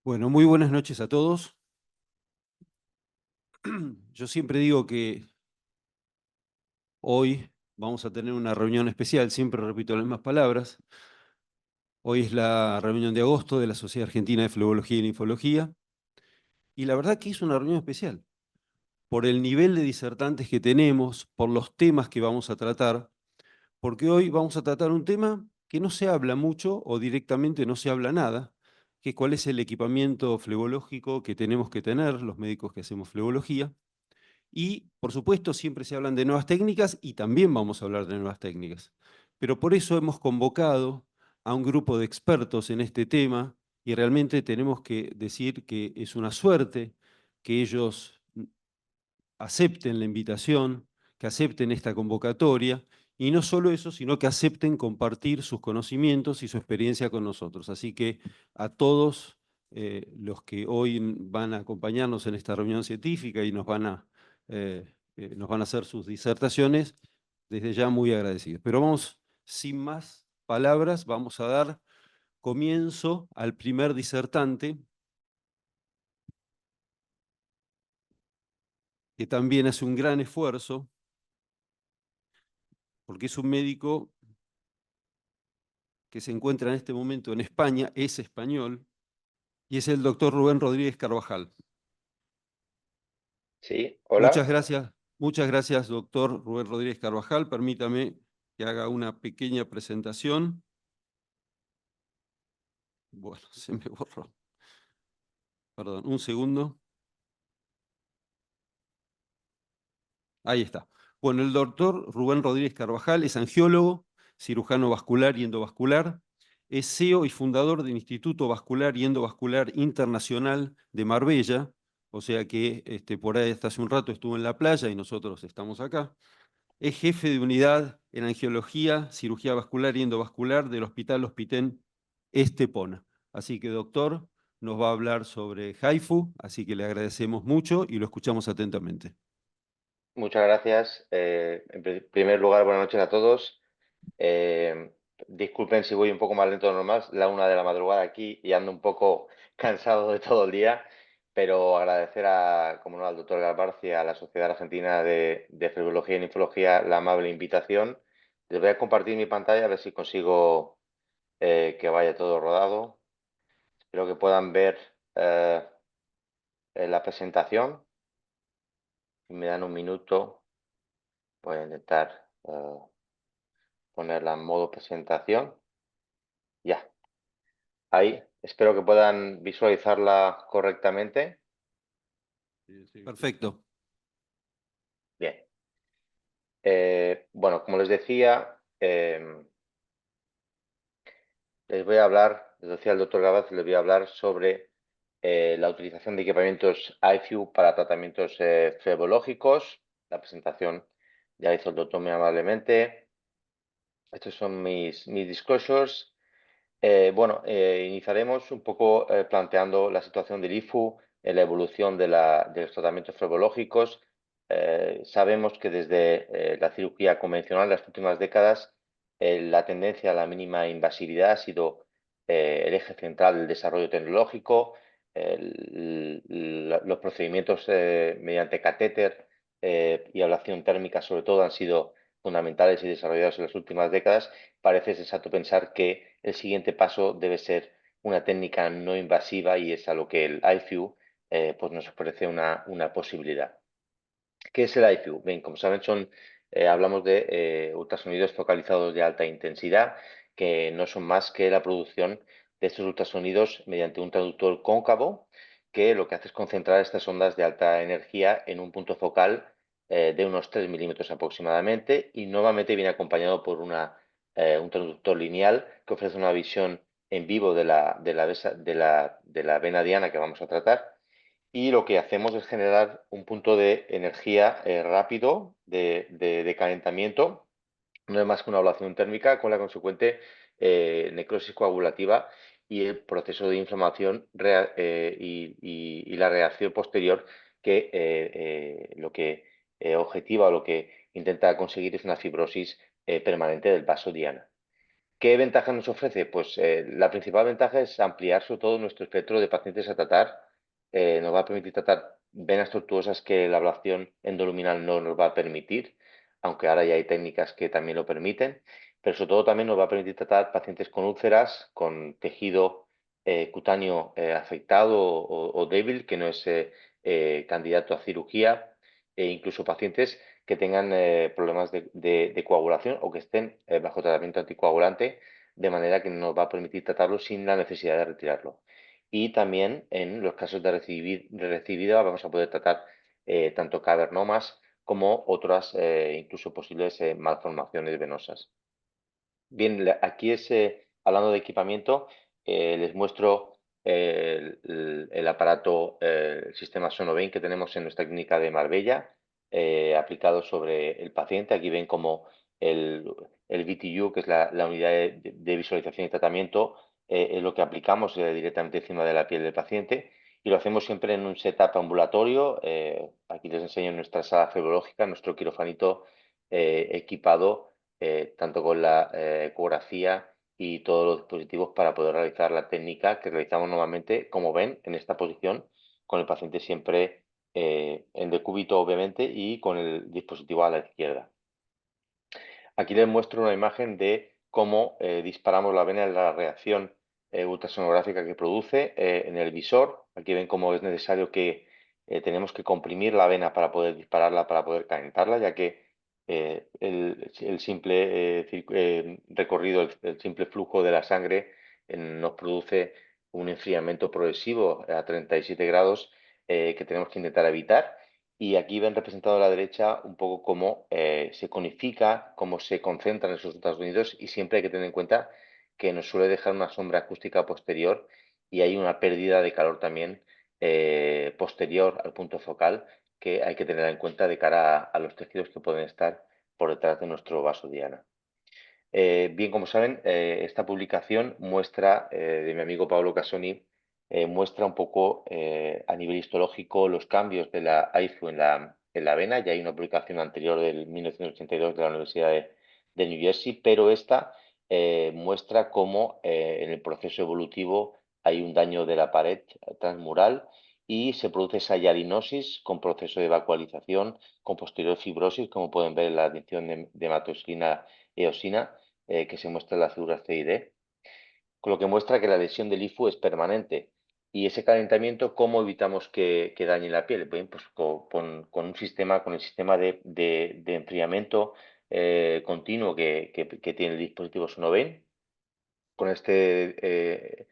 Bueno, muy buenas noches a todos. Yo siempre digo que hoy vamos a tener una reunión especial, siempre repito las mismas palabras. Hoy es la reunión de agosto de la Sociedad Argentina de Flebología y Linfología, y la verdad que es una reunión especial, por el nivel de disertantes que tenemos, por los temas que vamos a tratar, porque hoy vamos a tratar un tema que no se habla mucho o directamente no se habla nada, que es cuál es el equipamiento flebológico que tenemos que tener los médicos que hacemos flebología. Y, por supuesto, siempre se hablan de nuevas técnicas y también vamos a hablar de nuevas técnicas. Pero por eso hemos convocado a un grupo de expertos en este tema y realmente tenemos que decir que es una suerte que ellos acepten la invitación, que acepten esta convocatoria y no solo eso, sino que acepten compartir sus conocimientos y su experiencia con nosotros. Así que a todos los que hoy van a acompañarnos en esta reunión científica y nos van a hacer sus disertaciones, desde ya muy agradecidos. Pero vamos, sin más palabras, vamos a dar comienzo al primer disertante, que también hace un gran esfuerzo, porque es un médico que se encuentra en este momento en España, es español, y es el doctor Rubén Rodríguez Carvajal. Sí, hola. Muchas gracias, doctor Rubén Rodríguez Carvajal. Permítame que haga una pequeña presentación. Bueno, se me borró. Perdón, un segundo. Ahí está. Bueno, el doctor Rubén Rodríguez Carvajal es angiólogo, cirujano vascular y endovascular, es CEO y fundador del Instituto Vascular y Endovascular Internacional de Marbella, o sea que por ahí hasta hace un rato estuvo en la playa y nosotros estamos acá. Es jefe de unidad en angiología, cirugía vascular y endovascular del Hospital Hospitén Estepona. Así que, doctor, nos va a hablar sobre HIFU, así que le agradecemos mucho y lo escuchamos atentamente. Muchas gracias. En primer lugar, buenas noches a todos. Eh, Disculpen si voy un poco más lento de lo normal, la 1 de la madrugada aquí y ando un poco cansado de todo el día, pero agradecer como no, al doctor Galvarci, a la Sociedad Argentina de Flebología y Linfología, la amable invitación. Les voy a compartir mi pantalla a ver si consigo que vaya todo rodado. Espero que puedan ver eh, la presentación. Si me dan un minuto, voy a intentar ponerla en modo presentación. Ya, ahí. Espero que puedan visualizarla correctamente. Perfecto. Bien. Bueno, como les decía, les decía el doctor Gabaz, les voy a hablar sobre la utilización de equipamientos iFU para tratamientos flebológicos. La presentación ya la hizo el doctor muy amablemente. Estos son mis disclosures. Iniciaremos un poco planteando la situación del IFU en la evolución de los tratamientos flebológicos. Sabemos que desde la cirugía convencional en las últimas décadas la tendencia a la mínima invasividad ha sido el eje central del desarrollo tecnológico. Los procedimientos mediante catéter y ablación térmica sobre todo han sido fundamentales y desarrollados en las últimas décadas. Parece sensato pensar que el siguiente paso debe ser una técnica no invasiva y es a lo que el iFU pues nos ofrece una posibilidad. ¿Qué es el iFU? Bien, como saben, hablamos de ultrasonidos focalizados de alta intensidad, que no son más que la producción de estos ultrasonidos mediante un traductor cóncavo, que lo que hace es concentrar estas ondas de alta energía en un punto focal de unos 3 milímetros aproximadamente, y nuevamente viene acompañado por un traductor lineal que ofrece una visión en vivo de la vena diana que vamos a tratar, y lo que hacemos es generar un punto de energía rápido de calentamiento. No es más que una ablación térmica con la consecuente necrosis coagulativa y el proceso de inflamación y la reacción posterior que lo que objetiva o lo que intenta conseguir es una fibrosis permanente del vaso diana. ¿Qué ventaja nos ofrece? Pues la principal ventaja es ampliar sobre todo nuestro espectro de pacientes a tratar. Nos va a permitir tratar venas tortuosas que la ablación endoluminal no nos va a permitir, aunque ahora ya hay técnicas que también lo permiten, pero sobre todo también nos va a permitir tratar pacientes con úlceras, con tejido cutáneo afectado o débil, que no es candidato a cirugía, e incluso pacientes que tengan problemas de coagulación o que estén bajo tratamiento anticoagulante, de manera que nos va a permitir tratarlo sin la necesidad de retirarlo. Y también en los casos de recidivida vamos a poder tratar tanto cavernomas como otras incluso posibles malformaciones venosas. Bien, aquí es, hablando de equipamiento, les muestro el aparato, el sistema Sonovein que tenemos en nuestra clínica de Marbella, aplicado sobre el paciente. Aquí ven como el VTU, que es la unidad de visualización y tratamiento, es lo que aplicamos directamente encima de la piel del paciente. Y lo hacemos siempre en un setup ambulatorio. Aquí les enseño nuestra sala febrológica, nuestro quirofanito equipado tanto con la ecografía y todos los dispositivos para poder realizar la técnica que realizamos normalmente, como ven, en esta posición, con el paciente siempre en decúbito, obviamente, y con el dispositivo a la izquierda. Aquí les muestro una imagen de cómo disparamos la vena en la reacción ultrasonográfica que produce en el visor. Aquí ven cómo es necesario que tenemos que comprimir la vena para poder dispararla, para poder calentarla, ya que el simple recorrido, el simple flujo de la sangre nos produce un enfriamiento progresivo a 37 grados que tenemos que intentar evitar. Y aquí ven representado a la derecha un poco cómo se conifica, cómo se concentran esos Estados Unidos, y siempre hay que tener en cuenta que nos suele dejar una sombra acústica posterior y hay una pérdida de calor también posterior al punto focal que hay que tener en cuenta de cara a los tejidos que pueden estar por detrás de nuestro vaso diana. Bien, como saben, esta publicación muestra, de mi amigo Pablo Casoni, muestra un poco a nivel histológico los cambios de la AIFU en la vena. Ya hay una publicación anterior del 1982 de la Universidad de New Jersey, pero esta muestra cómo en el proceso evolutivo hay un daño de la pared transmural y se produce esa hialinosis con proceso de vacuolización, con posterior fibrosis, como pueden ver en la adición de hematoxina eosina que se muestra en la figura C y D, con lo que muestra que la lesión del IFU es permanente. Y ese calentamiento, ¿cómo evitamos que dañe la piel? Bien, pues con un sistema, con el sistema de enfriamiento continuo que tiene el dispositivo Sonoven. Con este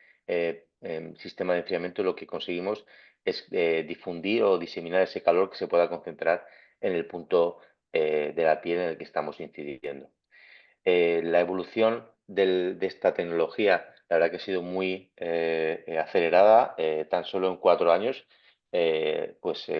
sistema de enfriamiento lo que conseguimos es difundir o diseminar ese calor que se pueda concentrar en el punto de la piel en el que estamos incidiendo. La evolución de esta tecnología, la verdad que ha sido muy acelerada, tan solo en 4 años.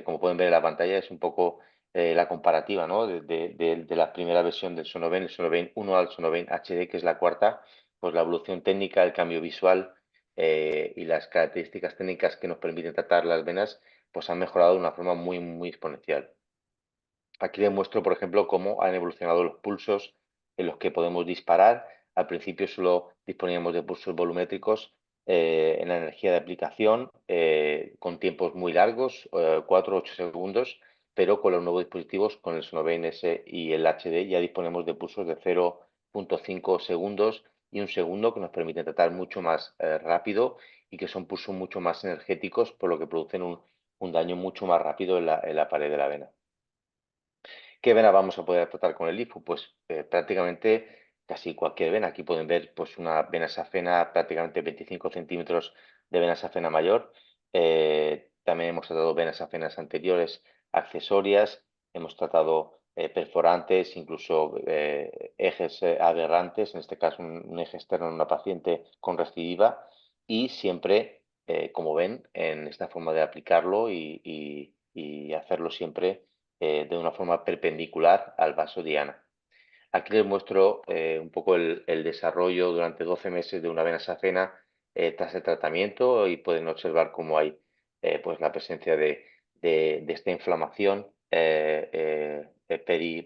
Como pueden ver en la pantalla, es un poco la comparativa, ¿no? de la primera versión del Sonoven, el Sonoven 1 al Sonoven HD, que es la cuarta. Pues la evolución técnica, el cambio visual y las características técnicas que nos permiten tratar las venas, pues han mejorado de una forma muy, muy exponencial. Aquí les muestro, por ejemplo, cómo han evolucionado los pulsos en los que podemos disparar. Al principio solo disponíamos de pulsos volumétricos en la energía de aplicación con tiempos muy largos, 4 o 8 segundos, pero con los nuevos dispositivos, con el Sonoven S y el HD, ya disponemos de pulsos de 0,5 segundos y un segundo que nos permiten tratar mucho más rápido y que son pulsos mucho más energéticos, por lo que producen un daño mucho más rápido en la pared de la vena. ¿Qué vena vamos a poder tratar con el IFU? Pues prácticamente casi cualquier vena. Aquí pueden ver pues, una vena safena, prácticamente 25 centímetros de vena safena mayor. También hemos tratado venas safenas anteriores, accesorias, hemos tratado perforantes, incluso ejes aberrantes, en este caso un eje externo en una paciente con recidiva, y siempre, como ven, en esta forma de aplicarlo y hacerlo siempre de una forma perpendicular al vaso diana. Aquí les muestro un poco el desarrollo durante 12 meses de una vena safena tras el tratamiento, y pueden observar cómo hay pues la presencia de esta inflamación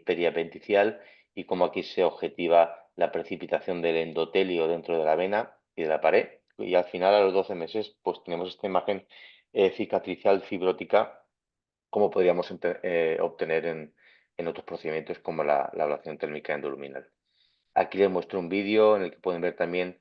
periapenticial y cómo aquí se objetiva la precipitación del endotelio dentro de la vena y de la pared. Y al final, a los 12 meses, pues tenemos esta imagen cicatricial fibrótica como podríamos obtener en otros procedimientos como la ablación térmica endoluminal. Aquí les muestro un vídeo en el que pueden ver también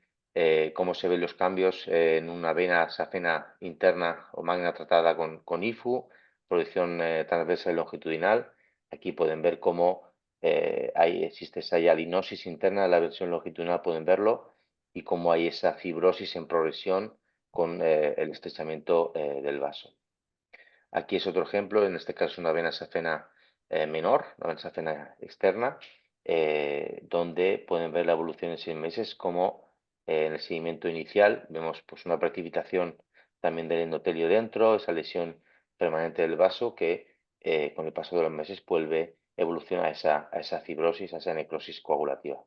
cómo se ven los cambios en una vena safena interna o magna tratada con IFU, proyección transversal y longitudinal. Aquí pueden ver cómo existe esa hialinosis interna en la versión longitudinal, pueden verlo, y cómo hay esa fibrosis en progresión con el estrechamiento del vaso. Aquí es otro ejemplo, en este caso una vena safena menor, una vena safena externa, donde pueden ver la evolución en 6 meses, como en el seguimiento inicial vemos pues, una precipitación también del endotelio dentro, esa lesión permanente del vaso que con el paso de los meses vuelve, evoluciona a esa fibrosis, a esa necrosis coagulativa.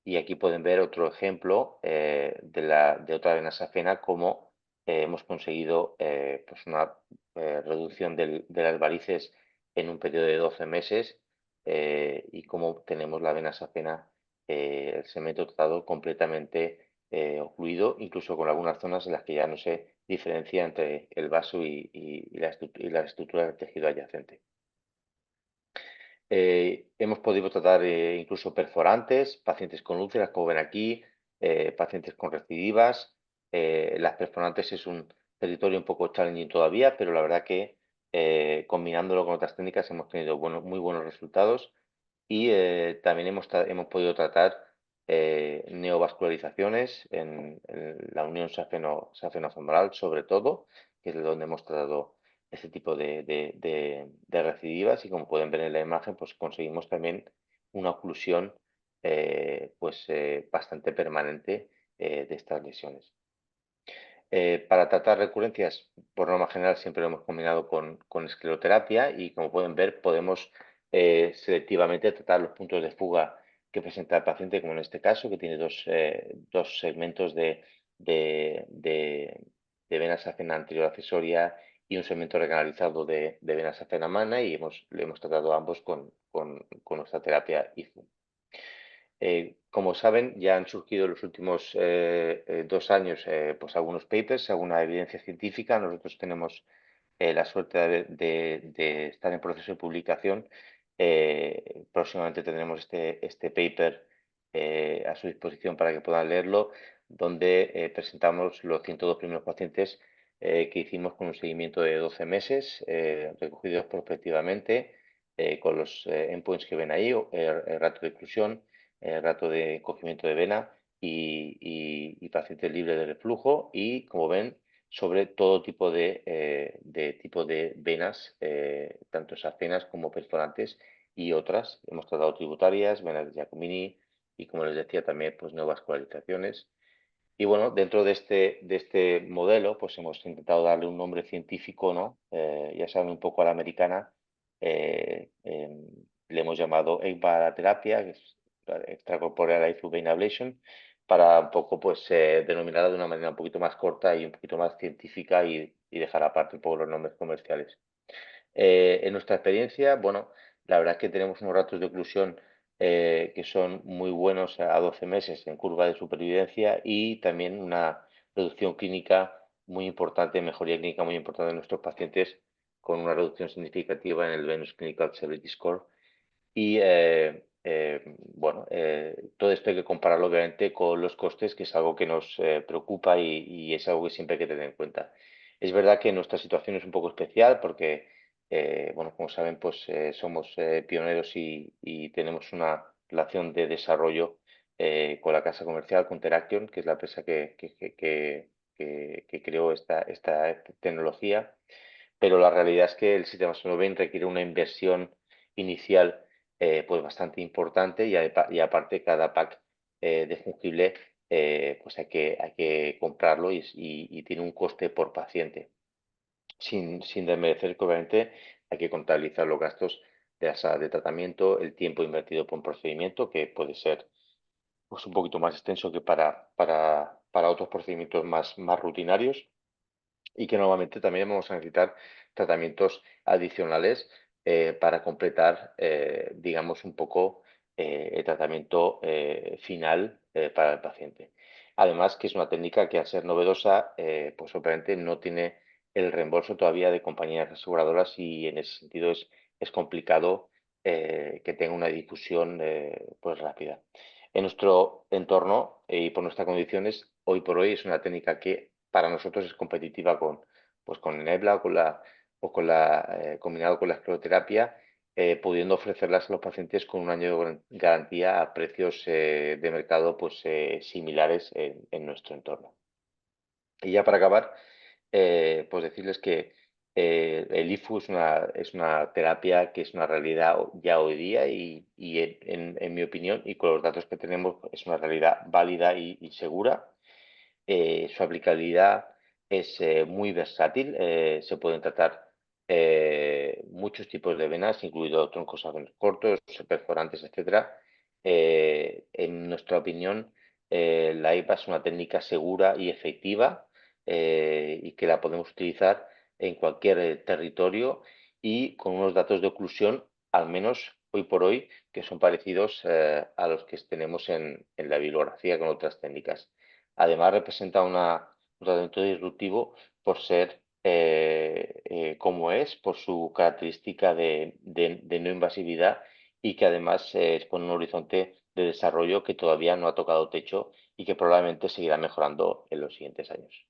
Y aquí pueden ver otro ejemplo de otra vena safena, cómo hemos conseguido pues una reducción de las varices en un periodo de 12 meses y cómo tenemos la vena safena, el segmento tratado completamente ocluido, incluso con algunas zonas en las que ya no se diferencia entre el vaso y la estructura del tejido adyacente. Hemos podido tratar incluso perforantes, pacientes con úlceras, como ven aquí, pacientes con recidivas. Las perforantes es un territorio un poco challenging todavía, pero la verdad que combinándolo con otras técnicas hemos tenido muy buenos resultados y también hemos podido tratar neovascularizaciones en la unión safeno-femoral, sobre todo, que es de donde hemos tratado este tipo de recidivas, y como pueden ver en la imagen, pues conseguimos también una oclusión bastante permanente de estas lesiones. Para tratar recurrencias, por norma general, siempre lo hemos combinado con escleroterapia y, como pueden ver, podemos selectivamente tratar los puntos de fuga que presenta el paciente, como en este caso, que tiene dos segmentos de vena safena anterior accesoria y un segmento recanalizado de vena safena magna, y le hemos tratado ambos con nuestra terapia IFU. Como saben, ya han surgido en los últimos 2 años pues algunos papers, alguna evidencia científica. Nosotros tenemos la suerte de estar en proceso de publicación. Próximamente tendremos este paper a su disposición para que puedan leerlo, donde presentamos los 102 primeros pacientes que hicimos con un seguimiento de 12 meses, recogidos prospectivamente, con los endpoints que ven ahí, el rato de oclusión, rato de cogimiento de vena y pacientes libres de reflujo, y, como ven, sobre todo tipo de venas, tanto safenas como perforantes y otras. Hemos tratado tributarias, venas de Giacomini y, como les decía, también pues neovascularizaciones. Y bueno, dentro de este modelo, pues hemos intentado darle un nombre científico, ¿no? Ya saben, un poco a la americana. Le hemos llamado terapia, que es extracorporeal IFU vein ablation, para un poco pues denominarla de una manera un poquito más corta y un poquito más científica, y dejar aparte un poco los nombres comerciales. En nuestra experiencia, bueno, la verdad es que tenemos unos ratos de oclusión que son muy buenos a 12 meses en curva de supervivencia, y también una reducción clínica muy importante, mejoría clínica muy importante en nuestros pacientes, con una reducción significativa en el Venus Clinical Severity Score. Y todo esto hay que compararlo obviamente con los costes, que es algo que nos preocupa, y es algo que siempre hay que tener en cuenta. Es verdad que nuestra situación es un poco especial porque, bueno, como saben, pues somos pioneros y tenemos una relación de desarrollo con la casa comercial, con Teraction, que es la empresa que creó esta tecnología. Pero la realidad es que el sistema Sonoben requiere una inversión inicial pues bastante importante, y aparte cada pack de fungible pues hay que comprarlo, y tiene un coste por paciente, sin desmerecer que obviamente hay que contabilizar los gastos de la sala de tratamiento, el tiempo invertido por un procedimiento que puede ser pues un poquito más extenso que para otros procedimientos más rutinarios, y que normalmente también vamos a necesitar tratamientos adicionales para completar, digamos, un poco el tratamiento final para el paciente. Además, que es una técnica que al ser novedosa, pues obviamente no tiene el reembolso todavía de compañías aseguradoras y en ese sentido es complicado que tenga una difusión pues rápida. En nuestro entorno y por nuestras condiciones, hoy por hoy es una técnica que para nosotros es competitiva pues con el Nebla combinado con la escleroterapia, pudiendo ofrecerlas a los pacientes con un año de garantía a precios de mercado pues, similares en nuestro entorno. Y ya para acabar, pues decirles que el IFU es una terapia que es una realidad ya hoy día y en mi opinión y con los datos que tenemos es una realidad válida y segura. Su aplicabilidad es muy versátil, se pueden tratar muchos tipos de venas, incluidos troncos a venas cortos, perforantes, etcétera. En nuestra opinión, la IPA es una técnica segura y efectiva y que la podemos utilizar en cualquier territorio y con unos datos de oclusión, al menos hoy por hoy, que son parecidos a los que tenemos en la bibliografía con otras técnicas. Además, representa un tratamiento disruptivo por ser como es, por su característica de no invasividad y que además expone un horizonte de desarrollo que todavía no ha tocado techo y que probablemente seguirá mejorando en los siguientes años.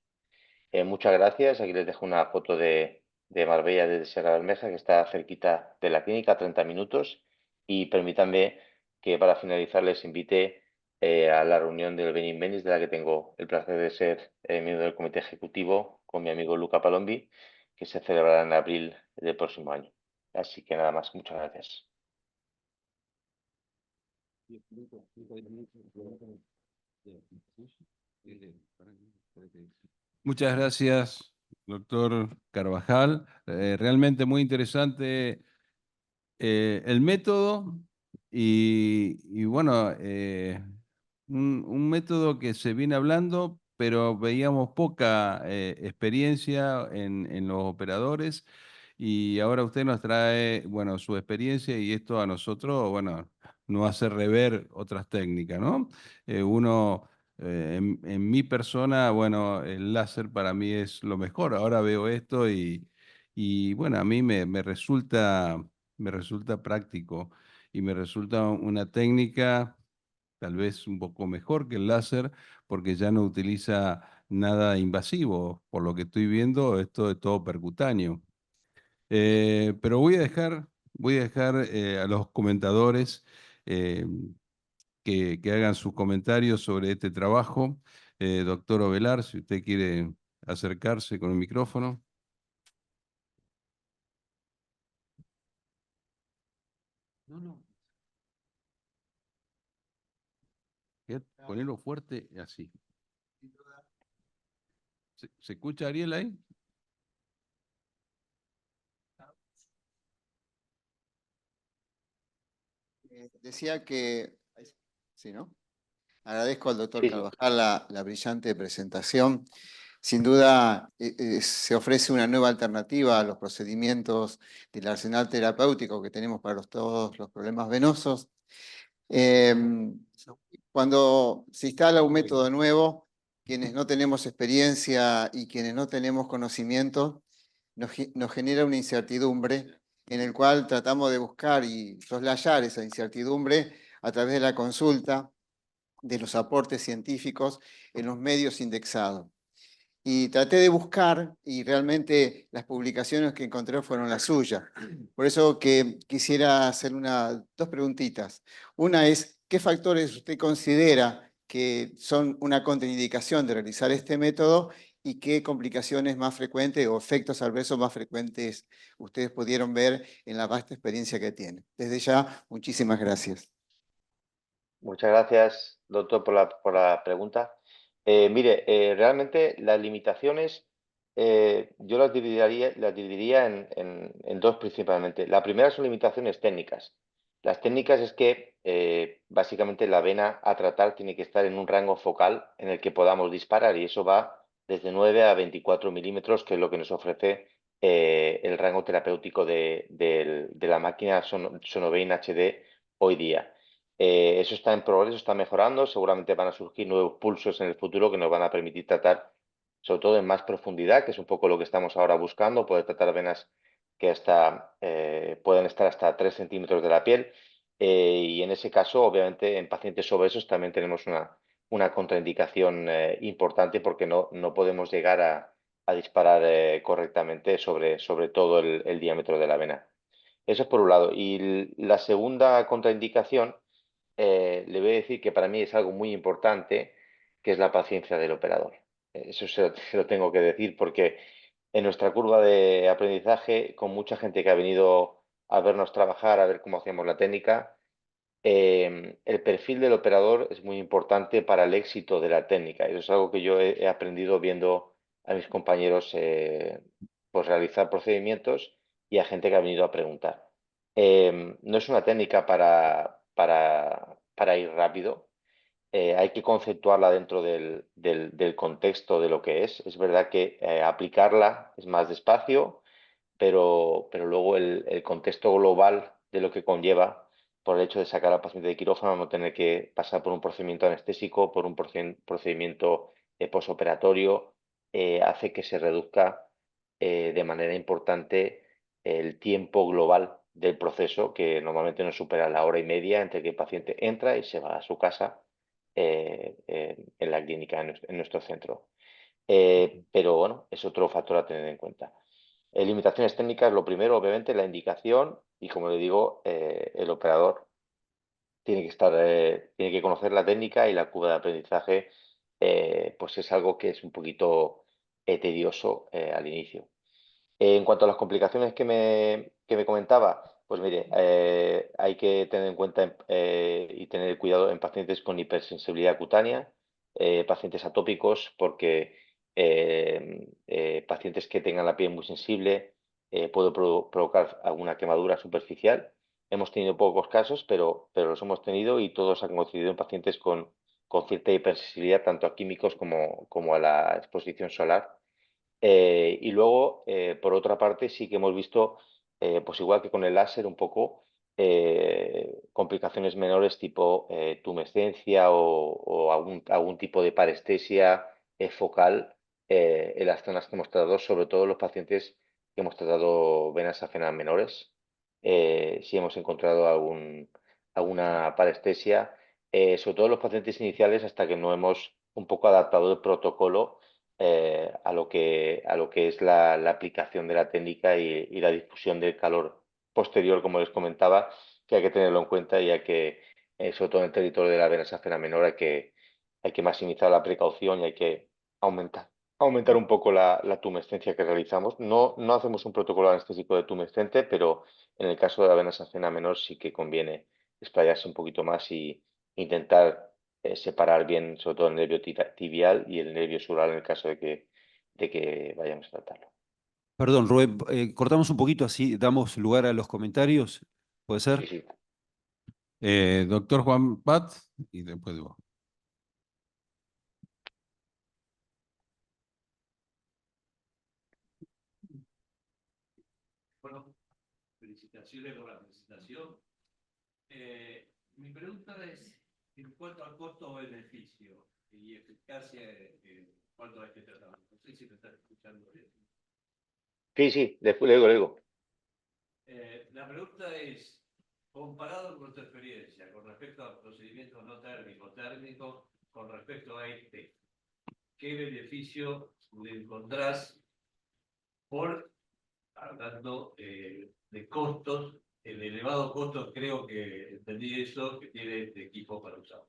Muchas gracias. Aquí les dejo una foto de Marbella desde Sierra Bermeja, que está cerquita de la clínica, a 30 minutos. Y permítanme que para finalizar les invite a la reunión del Benin Benis, de la que tengo el placer de ser miembro del comité ejecutivo con mi amigo Luca Palombi, que se celebrará en abril del próximo año. Así que nada más, muchas gracias. Muchas gracias, doctor Carvajal. Realmente muy interesante el método y bueno, un método que se viene hablando, pero veíamos poca experiencia en los operadores y ahora usted nos trae, bueno, su experiencia y esto a nosotros, bueno, nos hace rever otras técnicas, ¿no? Uno, en mi persona, bueno, el láser para mí es lo mejor. Ahora veo esto y bueno, a mí me resulta práctico y me resulta una técnica tal vez un poco mejor que el láser porque ya no utiliza nada invasivo. Por lo que estoy viendo, esto es todo percutáneo. Pero voy a dejar a los comentadores eh, que hagan sus comentarios sobre este trabajo. Doctor Ovelar, si usted quiere acercarse con el micrófono. No, no. Ponelo fuerte así. ¿Se escucha Ariel ahí? Decía que, sí, ¿no? Agradezco al doctor Sí, sí. Carvajal la brillante presentación. Sin duda, se ofrece una nueva alternativa a los procedimientos del arsenal terapéutico que tenemos para todos los problemas venosos. Cuando se instala un método nuevo, quienes no tenemos experiencia y quienes no tenemos conocimiento, nos genera una incertidumbre en el cual tratamos de buscar y soslayar esa incertidumbre a través de la consulta, de los aportes científicos en los medios indexados. Y traté de buscar y realmente las publicaciones que encontré fueron las suyas. Por eso que quisiera hacer dos preguntitas. Una es, ¿qué factores usted considera que son una contraindicación de realizar este método y qué complicaciones más frecuentes o efectos adversos más frecuentes ustedes pudieron ver en la vasta experiencia que tienen? Desde ya, muchísimas gracias. Muchas gracias, doctor, por la pregunta. Mire, realmente las limitaciones yo las dividiría en dos principalmente. La primera son limitaciones técnicas. Las técnicas es que básicamente la vena a tratar tiene que estar en un rango focal en el que podamos disparar y eso va desde 9 a 24 milímetros, que es lo que nos ofrece el rango terapéutico de la máquina Sonovein HD hoy día. Eso está en progreso, está mejorando. Seguramente van a surgir nuevos pulsos en el futuro que nos van a permitir tratar, sobre todo en más profundidad, que es un poco lo que estamos ahora buscando, poder tratar venas que pueden estar hasta 3 centímetros de la piel. Y en ese caso, obviamente, en pacientes obesos también tenemos una contraindicación importante porque no podemos llegar a disparar correctamente sobre todo el diámetro de la vena. Eso es por un lado. Y la segunda contraindicación, le voy a decir que para mí es algo muy importante, que es la paciencia del operador. Eso se lo tengo que decir porque en nuestra curva de aprendizaje, con mucha gente que ha venido a vernos trabajar, a ver cómo hacíamos la técnica, el perfil del operador es muy importante para el éxito de la técnica. Eso es algo que yo he aprendido viendo a mis compañeros pues realizar procedimientos y a gente que ha venido a preguntar. No es una técnica para ir rápido. Hay que conceptuarla dentro del contexto de lo que es. Es verdad que aplicarla es más despacio, pero luego el contexto global de lo que conlleva por el hecho de sacar al paciente de quirófano, no tener que pasar por un procedimiento anestésico, por un procedimiento posoperatorio, hace que se reduzca de manera importante el tiempo global del proceso, que normalmente no supera la hora y media entre que el paciente entra y se va a su casa en la clínica, en nuestro centro. Pero bueno, es otro factor a tener en cuenta. Limitaciones técnicas, lo primero, obviamente, la indicación y, como le digo, el operador tiene que conocer la técnica y la curva de aprendizaje, pues es algo que es un poquito tedioso al inicio. En cuanto a las complicaciones que me comentaba, pues mire, hay que tener en cuenta y tener cuidado en pacientes con hipersensibilidad cutánea, pacientes atópicos, porque pacientes que tengan la piel muy sensible puede provocar alguna quemadura superficial. Hemos tenido pocos casos, pero los hemos tenido y todos han coincidido en pacientes con cierta hipersensibilidad, tanto a químicos como a la exposición solar. Y luego, por otra parte, sí que hemos visto, pues igual que con el láser, un poco complicaciones menores tipo tumescencia o algún tipo de parestesia focal en las zonas que hemos tratado, sobre todo los pacientes que hemos tratado venas ajenas menores. Sí hemos encontrado alguna parestesia, sobre todo los pacientes iniciales, hasta que no hemos un poco adaptado el protocolo a lo que es la aplicación de la técnica y la difusión del calor posterior, como les comentaba, que hay que tenerlo en cuenta y hay que, sobre todo en el territorio de la vena safena menor, hay que maximizar la precaución y hay que aumentar un poco la tumescencia que realizamos. No hacemos un protocolo anestésico de tumescente, pero en el caso de la vena safena menor sí que conviene explayarse un poquito más y intentar separar bien, sobre todo el nervio tibial y el nervio sural en el caso de que vayamos a tratarlo. Perdón, Rubén, cortamos un poquito así, damos lugar a los comentarios. ¿Puede Sí, ser? sí. Doctor Juan Pat, y después de vos. Bueno, felicitaciones por la presentación. Mi pregunta es en cuanto al costo-beneficio y eficacia en cuanto a este tratamiento. No sé si me estás escuchando bien. Sí, le digo. La pregunta es, comparado con tu experiencia con respecto a procedimientos no térmicos, con respecto a este, ¿qué beneficio le encontrás por, hablando de costos, el elevado costo, creo que entendí eso, que tiene este equipo para usar?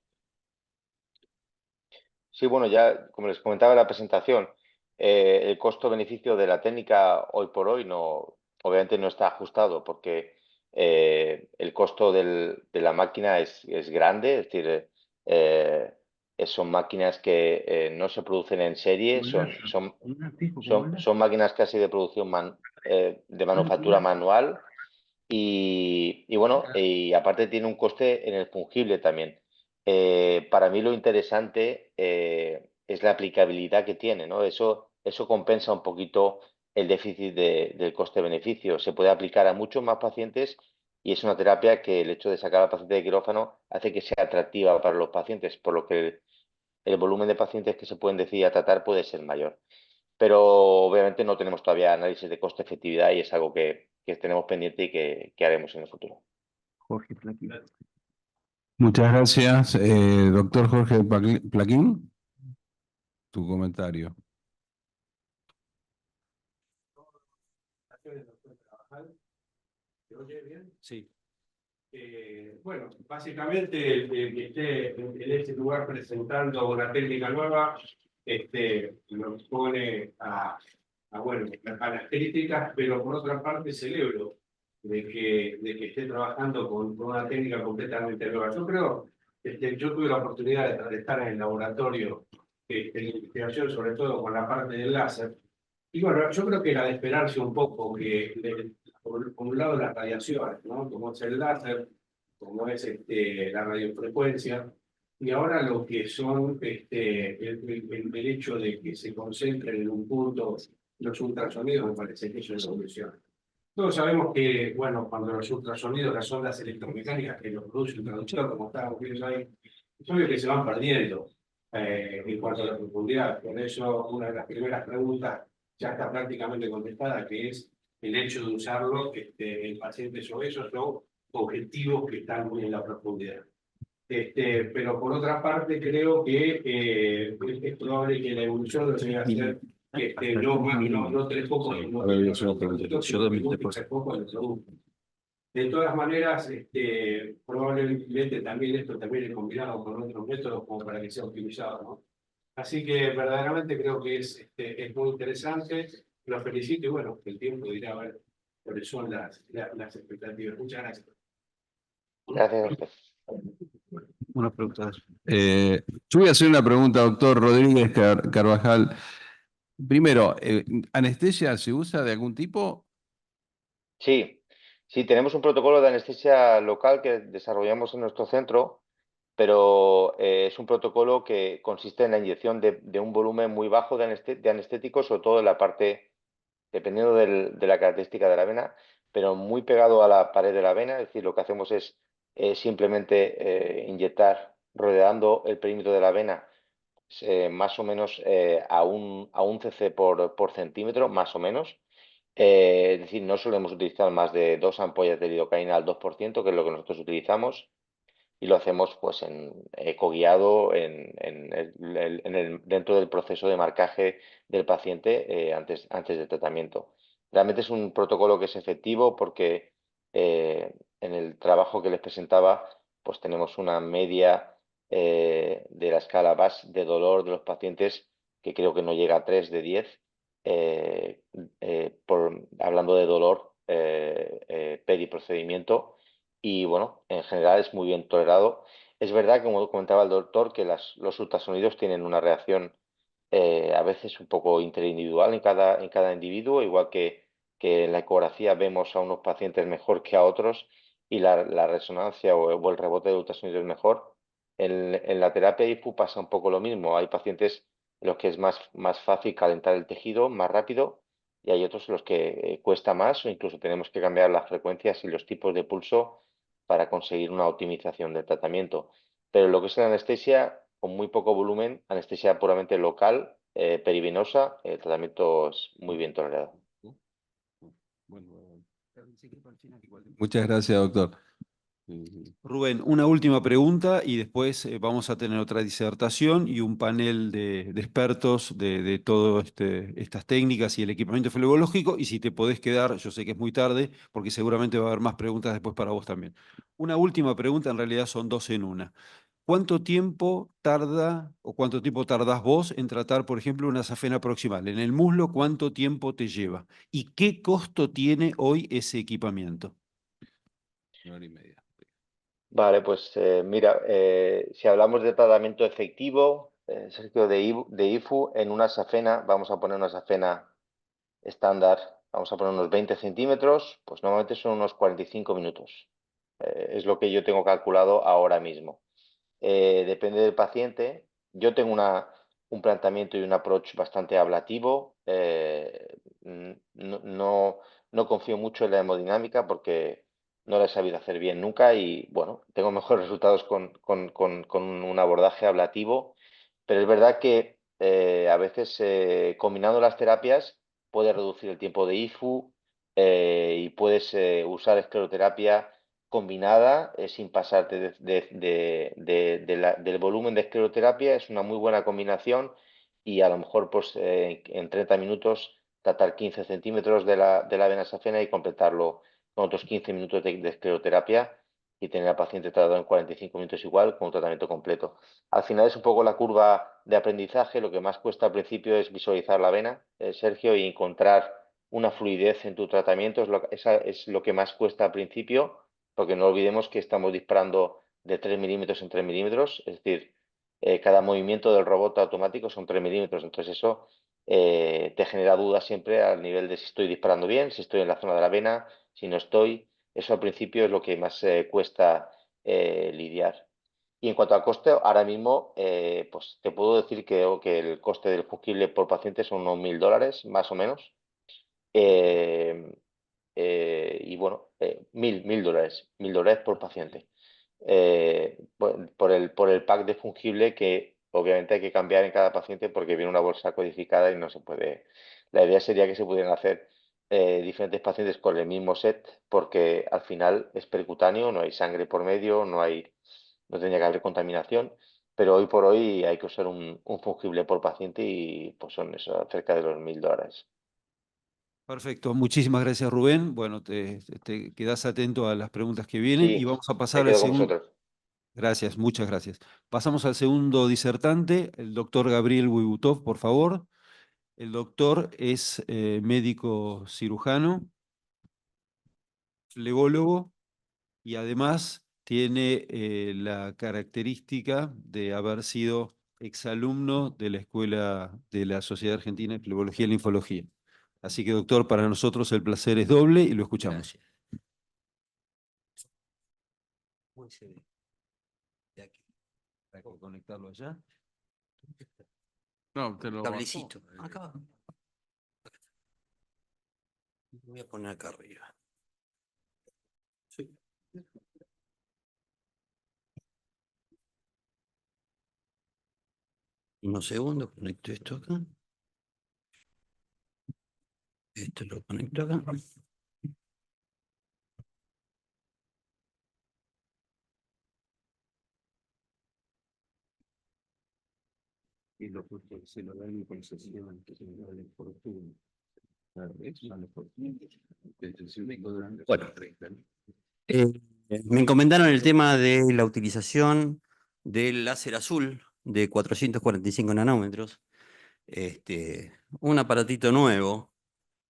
Sí, bueno, ya como les comentaba en la presentación, el costo-beneficio de la técnica hoy por hoy obviamente no está ajustado porque el costo de la máquina es grande, es decir, son máquinas que no se producen en serie, son máquinas casi de producción de manufactura manual y bueno, y aparte tiene un coste en el fungible también. Para mí lo interesante es la aplicabilidad que tiene, ¿no? Eso compensa un poquito el déficit del coste-beneficio. Se puede aplicar a muchos más pacientes y es una terapia que el hecho de sacar al paciente de quirófano hace que sea atractiva para los pacientes, por lo que el volumen de pacientes que se pueden decidir a tratar puede ser mayor. Pero obviamente no tenemos todavía análisis de coste-efectividad y es algo que tenemos pendiente y que haremos en el futuro. Jorge Plaquín. Muchas gracias, doctor Jorge Plaquín. Tu comentario. Doctor Carvajal. ¿Se oye bien? Sí. Bueno, básicamente el que esté en este lugar presentando una técnica nueva lo expone bueno, a las críticas, pero por otra parte celebro de que esté trabajando con una técnica completamente nueva. Yo creo, yo tuve la oportunidad de estar en el laboratorio de investigación, sobre todo con la parte del láser, y bueno, yo creo que era de esperarse un poco que, por un lado, las radiaciones, ¿no? Como es el láser, como es la radiofrecuencia, y ahora lo que son el hecho de que se concentren en un punto los ultrasonidos, me parece que eso es evolución. Todos sabemos que, bueno, cuando los ultrasonidos, las ondas electromecánicas que los produce el traductor, como estábamos viendo ahí, es obvio que se van perdiendo en cuanto a la profundidad. Por eso, una de las primeras preguntas ya está prácticamente contestada, que es el hecho de usarlo en pacientes obesos o objetivos que están muy en la profundidad. Pero por otra parte, creo que es probable que la evolución lo llegue a hacer no tres focos, sino tres focos en el producto. De todas maneras, probablemente también esto también es combinado con otros métodos como para que sea optimizado, ¿no? Así que verdaderamente creo que es muy interesante. Los felicito y bueno, el tiempo dirá a ver cuáles son las expectativas. Muchas gracias. Gracias a usted. Una pregunta. Yo voy a hacer una pregunta, doctor Rodríguez Carvajal. Primero, ¿anestesia se usa de algún tipo? Sí, sí, tenemos un protocolo de anestesia local que desarrollamos en nuestro centro, pero es un protocolo que consiste en la inyección de un volumen muy bajo de anestético, sobre todo en la parte, dependiendo de la característica de la vena, pero muy pegado a la pared de la vena. Es decir, lo que hacemos es simplemente inyectar rodeando el perímetro de la vena más o menos a un cc por centímetro, más o menos. Es decir, no solemos utilizar más de 2 ampollas de lidocaína al 2%, que es lo que nosotros utilizamos, y lo hacemos pues en ecoguiado dentro del proceso de marcaje del paciente antes del tratamiento. Realmente es un protocolo que es efectivo porque en el trabajo que les presentaba pues tenemos una media de la escala VAS de dolor de los pacientes que creo que no llega a 3 de 10, hablando de dolor periprocedimiento, y bueno, en general es muy bien tolerado. Es verdad, como comentaba el doctor, que los ultrasonidos tienen una reacción a veces un poco interindividual en cada individuo, igual que en la ecografía vemos a unos pacientes mejor que a otros y la resonancia o el rebote de ultrasonido es mejor. En la terapia IFU pasa un poco lo mismo. Hay pacientes en los que es más fácil calentar el tejido más rápido y hay otros en los que cuesta más o incluso tenemos que cambiar las frecuencias y los tipos de pulso para conseguir una optimización del tratamiento. Pero lo que es la anestesia, con muy poco volumen, anestesia puramente local, perivenosa, el tratamiento es muy bien tolerado. Muchas gracias, doctor. Rubén, una última pregunta y después vamos a tener otra disertación y un panel de expertos de todas estas técnicas y el equipamiento flebológico. Y si te podés quedar, yo sé que es muy tarde, porque seguramente va a haber más preguntas después para vos también. Una última pregunta, en realidad son dos en una. ¿Cuánto tiempo tarda o cuánto tiempo tardás vos en tratar, por ejemplo, una safena proximal? En el muslo, ¿cuánto tiempo te lleva? ¿Y qué costo tiene hoy ese equipamiento? 1 hora y media. Vale, pues mira, si hablamos de tratamiento efectivo, Sergio, de IFU, en una safena, vamos a poner una safena estándar, vamos a poner unos 20 centímetros, pues normalmente son unos 45 minutos. Es lo que yo tengo calculado ahora mismo. Depende del paciente. Yo tengo un planteamiento y un approach bastante ablativo. No confío mucho en la hemodinámica porque no lo he sabido hacer bien nunca y bueno, tengo mejores resultados con un abordaje ablativo, pero es verdad que a veces combinando las terapias puedes reducir el tiempo de IFU y puedes usar escleroterapia combinada sin pasarte del volumen de escleroterapia. Es una muy buena combinación y a lo mejor pues, en 30 minutos tratar 15 centímetros de la vena safena y completarlo con otros 15 minutos de escleroterapia y tener al paciente tratado en 45 minutos igual con un tratamiento completo. Al final es un poco la curva de aprendizaje. Lo que más cuesta al principio es visualizar la vena, Sergio, y encontrar una fluidez en tu tratamiento. Esa es lo que más cuesta al principio, porque no olvidemos que estamos disparando de 3 milímetros en 3 milímetros, es decir, cada movimiento del robot automático son 3 milímetros. Entonces eso te genera dudas siempre al nivel de si estoy disparando bien, si estoy en la zona de la vena, si no estoy. Eso al principio es lo que más cuesta lidiar. Y en cuanto al coste, ahora mismo pues te puedo decir que el coste del fungible por paciente son unos $1000, más o menos. Y bueno, $1000 por paciente. Por el pack de fungible que obviamente hay que cambiar en cada paciente porque viene una bolsa codificada y no se puede. La idea sería que se pudieran hacer diferentes pacientes con el mismo set porque al final es percutáneo, no hay sangre por medio, no tendría que haber contaminación, pero hoy por hoy hay que usar un fungible por paciente y pues son eso, cerca de los $1000. Perfecto, muchísimas gracias Rubén. Bueno, te quedás atento a las preguntas que vienen y Sí, vamos a me pasar al quedo con segundo. vosotros. Gracias, muchas gracias. Pasamos al segundo disertante, el doctor Gabriel Buibutov, por favor. El doctor es médico cirujano, flebólogo y además tiene la característica de haber sido exalumno de la Escuela de la Sociedad Argentina de Flebología y Linfología. Así que, doctor, para nosotros el placer es doble y lo escuchamos. Gracias. USB. De aquí. ¿Para conectarlo allá? No, te lo Cablecito. bajó. Acá. Lo voy a poner acá arriba. Sí. Unos segundos, conecto esto acá. Esto lo conecto acá. Y lo que se lo dan en concesión, que se lo dan por turno. Bueno, me encomendaron el tema de la utilización del láser azul de 445 nanómetros. Un aparatito nuevo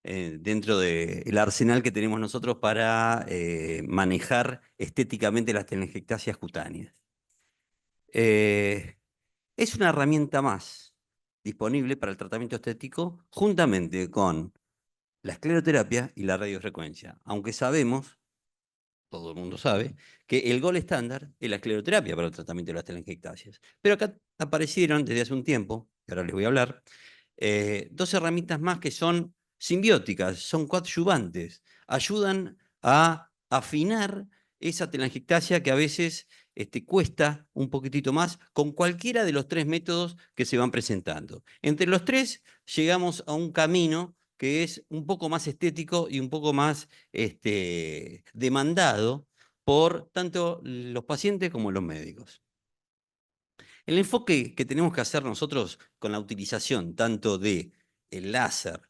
dentro del arsenal que tenemos nosotros para manejar estéticamente las telangiectasias cutáneas. Es una herramienta más disponible para el tratamiento estético juntamente con la escleroterapia y la radiofrecuencia, aunque sabemos, todo el mundo sabe, que el gold estándar es la escleroterapia para el tratamiento de las telangiectasias. Pero acá aparecieron desde hace un tiempo, que ahora les voy a hablar, dos herramientas más que son simbióticas, son coadyuvantes, ayudan a afinar esa telangiectasia que a veces cuesta un poquitito más con cualquiera de los tres métodos que se van presentando. Entre los tres llegamos a un camino que es un poco más estético y un poco más demandado por tanto los pacientes como los médicos. El enfoque que tenemos que hacer nosotros con la utilización tanto del láser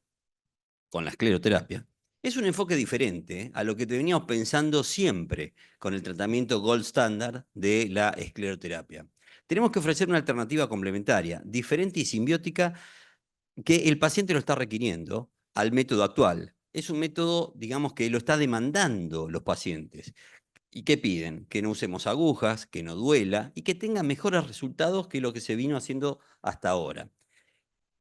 con la escleroterapia es un enfoque diferente a lo que veníamos pensando siempre con el tratamiento gold standard de la escleroterapia. Tenemos que ofrecer una alternativa complementaria, diferente y simbiótica, que el paciente lo está requiriendo al método actual. Es un método, digamos, que lo está demandando los pacientes. ¿Y qué piden? Que no usemos agujas, que no duela y que tenga mejores resultados que lo que se vino haciendo hasta ahora.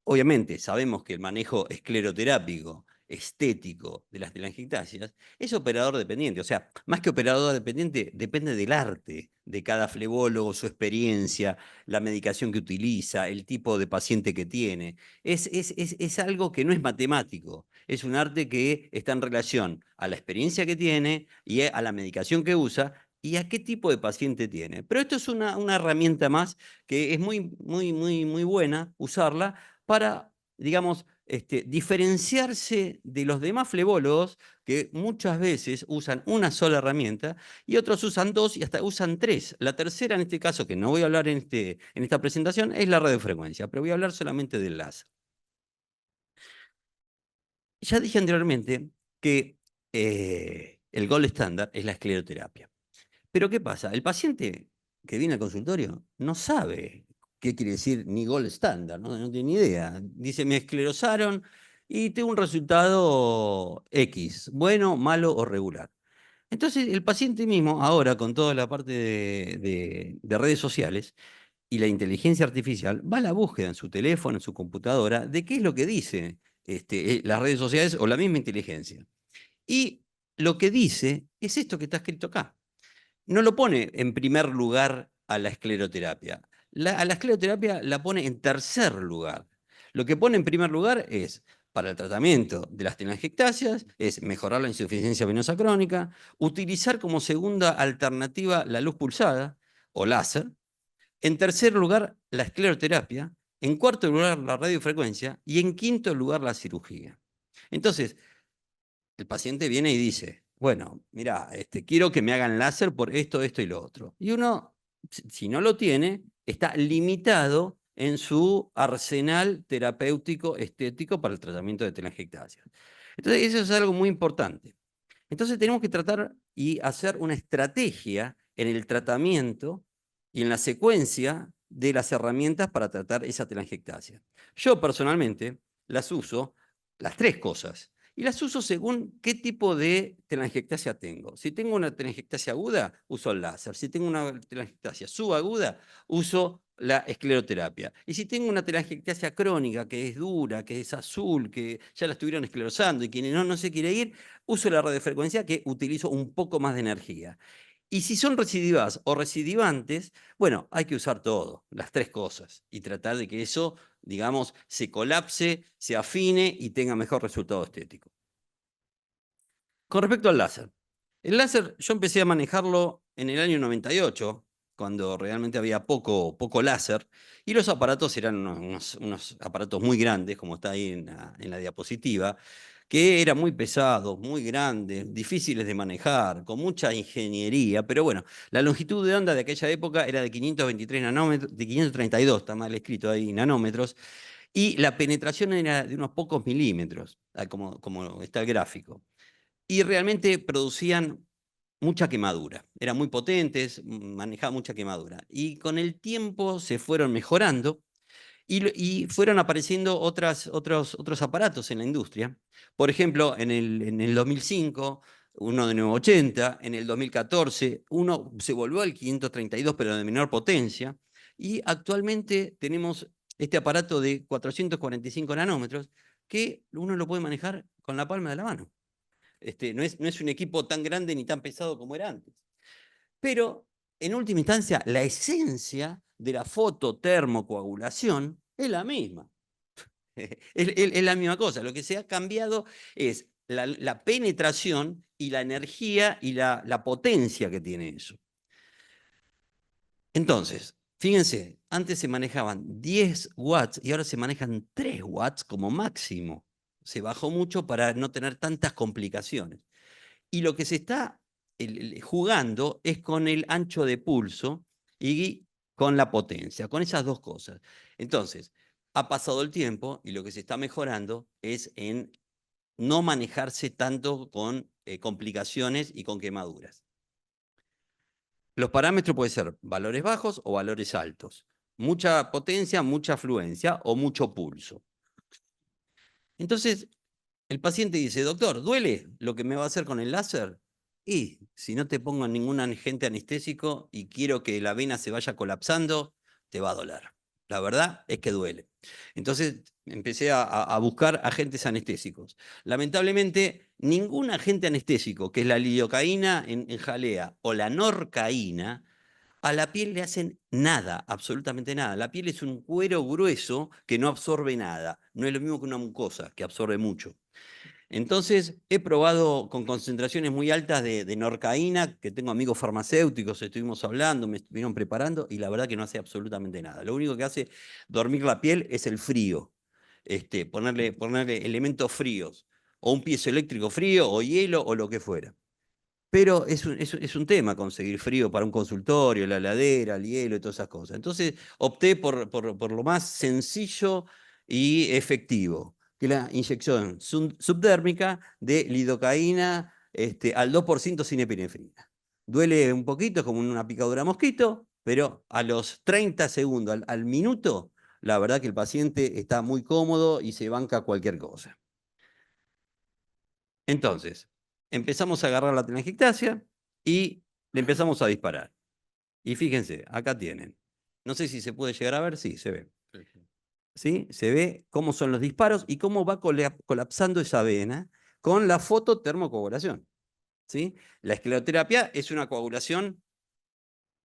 Obviamente, sabemos que el manejo escleroterápico estético de las telangiectasias es operador dependiente. O sea, más que operador dependiente, depende del arte de cada flebólogo, su experiencia, la medicación que utiliza, el tipo de paciente que tiene. Es algo que no es matemático, es un arte que está en relación a la experiencia que tiene y a la medicación que usa y a qué tipo de paciente tiene. Pero esto es una herramienta más que es muy buena usarla para, digamos, diferenciarse de los demás flebólogos que muchas veces usan una sola herramienta y otros usan dos y hasta usan tres. La tercera, en este caso, que no voy a hablar en esta presentación, es la radiofrecuencia, pero voy a hablar solamente del láser. Ya dije anteriormente que el gold estándar es la escleroterapia. Pero ¿qué pasa? El paciente que viene al consultorio no sabe qué quiere decir ni gold estándar, no tiene ni idea. Dice, me esclerosaron y tengo un resultado X, bueno, malo o regular. Entonces el paciente mismo, ahora con toda la parte de redes sociales y la inteligencia artificial, va a la búsqueda en su teléfono, en su computadora, de qué es lo que dice las redes sociales o la misma inteligencia. Y lo que dice es esto que está escrito acá. No lo pone en primer lugar a la escleroterapia. A la escleroterapia la pone en tercer lugar. Lo que pone en primer lugar es, para el tratamiento de las telangiectasias, es mejorar la insuficiencia venosa crónica, utilizar como segunda alternativa la luz pulsada o láser. En tercer lugar, la escleroterapia. En cuarto lugar, la radiofrecuencia. Y en quinto lugar, la cirugía. Entonces, el paciente viene y dice, bueno, mira, quiero que me hagan láser por esto, esto y lo otro. Y uno, si no lo tiene, está limitado en su arsenal terapéutico estético para el tratamiento de telangiectasias. Entonces, eso es algo muy importante. Entonces, tenemos que tratar y hacer una estrategia en el tratamiento y en la secuencia de las herramientas para tratar esa telangiectasia. Yo personalmente las uso, las tres cosas. Y las uso según qué tipo de telangiectasia tengo. Si tengo una telangiectasia aguda, uso el láser. Si tengo una telangiectasia subaguda, uso la escleroterapia. Y si tengo una telangiectasia crónica, que es dura, que es azul, que ya la estuvieron esclerosando y quien no se quiere ir, uso la radiofrecuencia que utilizo un poco más de energía. Y si son recidivas o recidivantes, bueno, hay que usar todo, las tres cosas, y tratar de que eso, digamos, se colapse, se afine y tenga mejor resultado estético. Con respecto al láser. El láser yo empecé a manejarlo en el año 98, cuando realmente había poco láser, y los aparatos eran unos aparatos muy grandes, como está ahí en la diapositiva, que eran muy pesados, muy grandes, difíciles de manejar, con mucha ingeniería, pero bueno, la longitud de onda de aquella época era de 523 nanómetros, de 532, está mal escrito ahí, nanómetros, y la penetración era de unos pocos milímetros, como está el gráfico. Y realmente producían mucha quemadura, eran muy potentes, manejaban mucha quemadura. Y con el tiempo se fueron mejorando y fueron apareciendo otros aparatos en la industria. Por ejemplo, en el 2005, uno de 980, en el 2014, uno se volvió al 532, pero de menor potencia. Y actualmente tenemos este aparato de 445 nanómetros que uno lo puede manejar con la palma de la mano. No es un equipo tan grande ni tan pesado como era antes. Pero, en última instancia, la esencia de la fototermocoagulación es la misma. Es la misma cosa. Lo que se ha cambiado es la penetración y la energía y la potencia que tiene eso. Entonces, fíjense, antes se manejaban 10 watts y ahora se manejan 3 watts como máximo. Se bajó mucho para no tener tantas complicaciones. Y lo que se está jugando es con el ancho de pulso y con la potencia, con esas dos cosas. Entonces, ha pasado el tiempo y lo que se está mejorando es en no manejarse tanto con complicaciones y con quemaduras. Los parámetros pueden ser valores bajos o valores altos. Mucha potencia, mucha fluencia o mucho pulso. Entonces, el paciente dice, doctor, ¿duele lo que me va a hacer con el láser? Y si no te pongo ningún agente anestésico y quiero que la vena se vaya colapsando, te va a doler. La verdad es que duele. Entonces, empecé a buscar agentes anestésicos. Lamentablemente, ningún agente anestésico, que es la lidocaína en jalea o la norcaína, a la piel le hacen nada, absolutamente nada. La piel es un cuero grueso que no absorbe nada. No es lo mismo que una mucosa, que absorbe mucho. Entonces, he probado con concentraciones muy altas de norcaína, que tengo amigos farmacéuticos, estuvimos hablando, me estuvieron preparando, y la verdad que no hace absolutamente nada. Lo único que hace dormir la piel es el frío, ponerle elementos fríos, o un piezoeléctrico frío, o hielo, o lo que fuera. Pero es un tema conseguir frío para un consultorio, la heladera, el hielo y todas esas cosas. Entonces opté por lo más sencillo y efectivo, que es la inyección subdérmica de lidocaína al 2% sin epinefrina. Duele un poquito, es como una picadura mosquito, pero a los 30 segundos, al minuto, la verdad que el paciente está muy cómodo y se banca cualquier cosa. Entonces, empezamos a agarrar la telangiectasia y le empezamos a disparar. Y fíjense, acá tienen. No sé si se puede llegar a ver, sí, se ve. ¿Sí? Se ve cómo son los disparos y cómo va colapsando esa vena con la fototermocoagulación. ¿Sí? La escleroterapia es una coagulación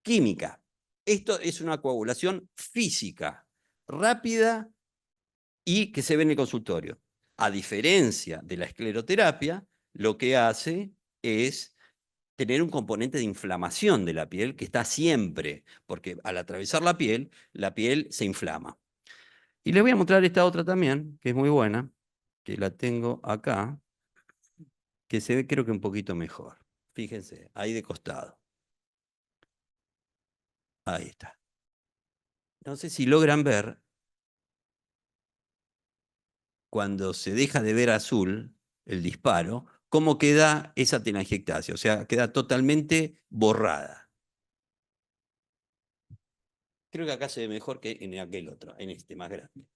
química. Esto es una coagulación física, rápida y que se ve en el consultorio. A diferencia de la escleroterapia, lo que hace es tener un componente de inflamación de la piel que está siempre, porque al atravesar la piel se inflama. Y les voy a mostrar esta otra también, que es muy buena, que la tengo acá, que se ve creo que un poquito mejor. Fíjense, ahí de costado. Ahí está. No sé si logran ver, cuando se deja de ver azul el disparo, cómo queda esa telangiectasia, o sea, queda totalmente borrada. Creo que acá se ve mejor que en aquel otro, en este más grande.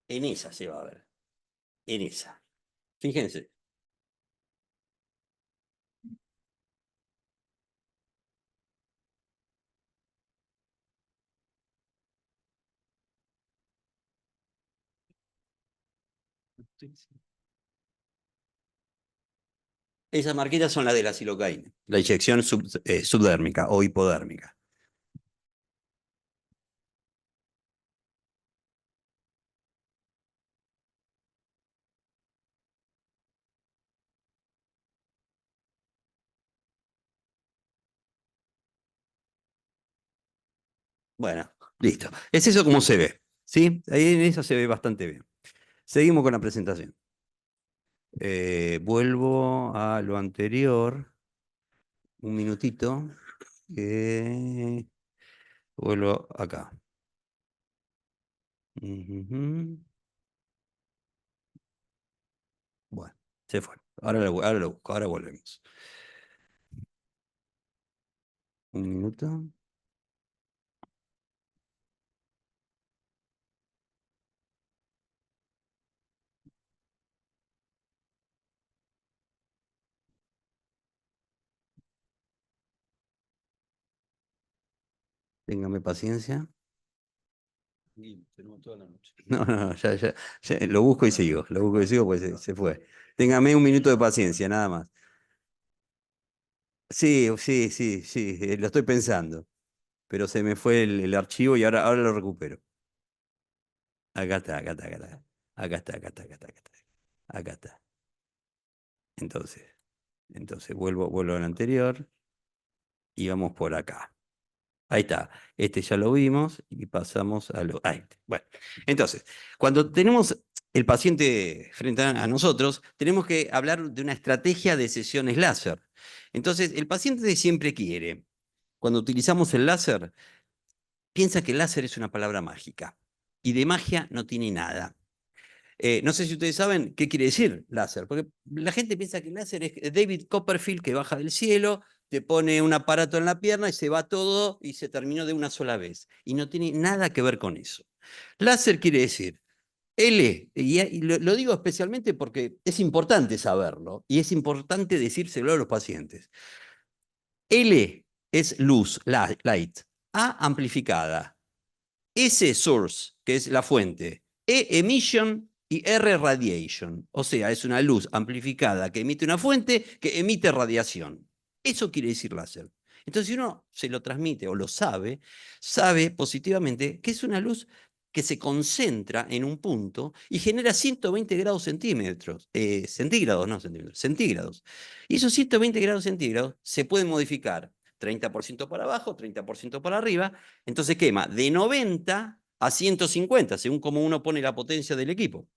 En esa se va a ver, en esa. Fíjense. Esas marquitas son las de la silocaína, la inyección subdérmica o hipodérmica. Bueno, listo. Es eso como se ve, ¿sí? Ahí en eso se ve bastante bien. Seguimos con la presentación. Vuelvo a lo anterior. Un minutito. Vuelvo acá. Bueno, se fue. Ahora lo busco, ahora volvemos. Un minuto. Téngame paciencia. Tenemos toda la noche. No, ya, lo busco y sigo. Lo busco y sigo, pues se fue. Téngame un minuto de paciencia, nada más. Sí, lo estoy pensando. Pero se me fue el archivo y ahora lo recupero. Acá está. Acá está. Entonces vuelvo al anterior y vamos por acá. Ahí está. Este ya lo vimos y pasamos a lo... Ahí. Bueno, entonces, cuando tenemos el paciente frente a nosotros, tenemos que hablar de una estrategia de sesiones láser. Entonces, el paciente siempre quiere, cuando utilizamos el láser, piensa que el láser es una palabra mágica y de magia no tiene nada. No sé si ustedes saben qué quiere decir láser, porque la gente piensa que el láser es David Copperfield que baja del cielo, te pone un aparato en la pierna y se va todo y se terminó de una sola vez. Y no tiene nada que ver con eso. Láser quiere decir L, y lo digo especialmente porque es importante saberlo y es importante decírselo a los pacientes. L es luz, light. A, amplificada. S, source, que es la fuente. E, emission y R, radiation. O sea, es una luz amplificada que emite una fuente que emite radiación. Eso quiere decir láser. Entonces, si uno se lo transmite o lo sabe, sabe positivamente que es una luz que se concentra en un punto y genera 120 grados centígrados, no centímetros, centígrados. Y esos 120 grados centígrados se pueden modificar 30% para abajo, 30% para arriba, entonces quema de 90 a 150, según como uno pone la potencia del equipo.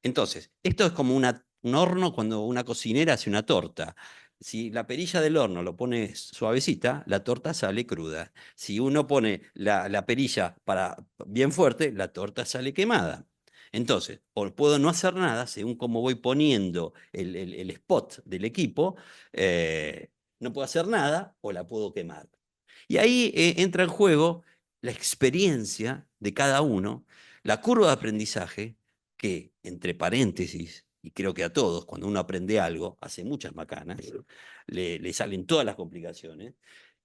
Entonces, esto es como un horno cuando una cocinera hace una torta. Si la perilla del horno lo pone suavecita, la torta sale cruda. Si uno pone la perilla bien fuerte, la torta sale quemada. Entonces, o puedo no hacer nada, según cómo voy poniendo el spot del equipo, no puedo hacer nada o la puedo quemar. Y ahí entra en juego la experiencia de cada uno, la curva de aprendizaje, que, entre paréntesis, y creo que a todos, cuando uno aprende algo, hace muchas macanas, le salen todas las complicaciones,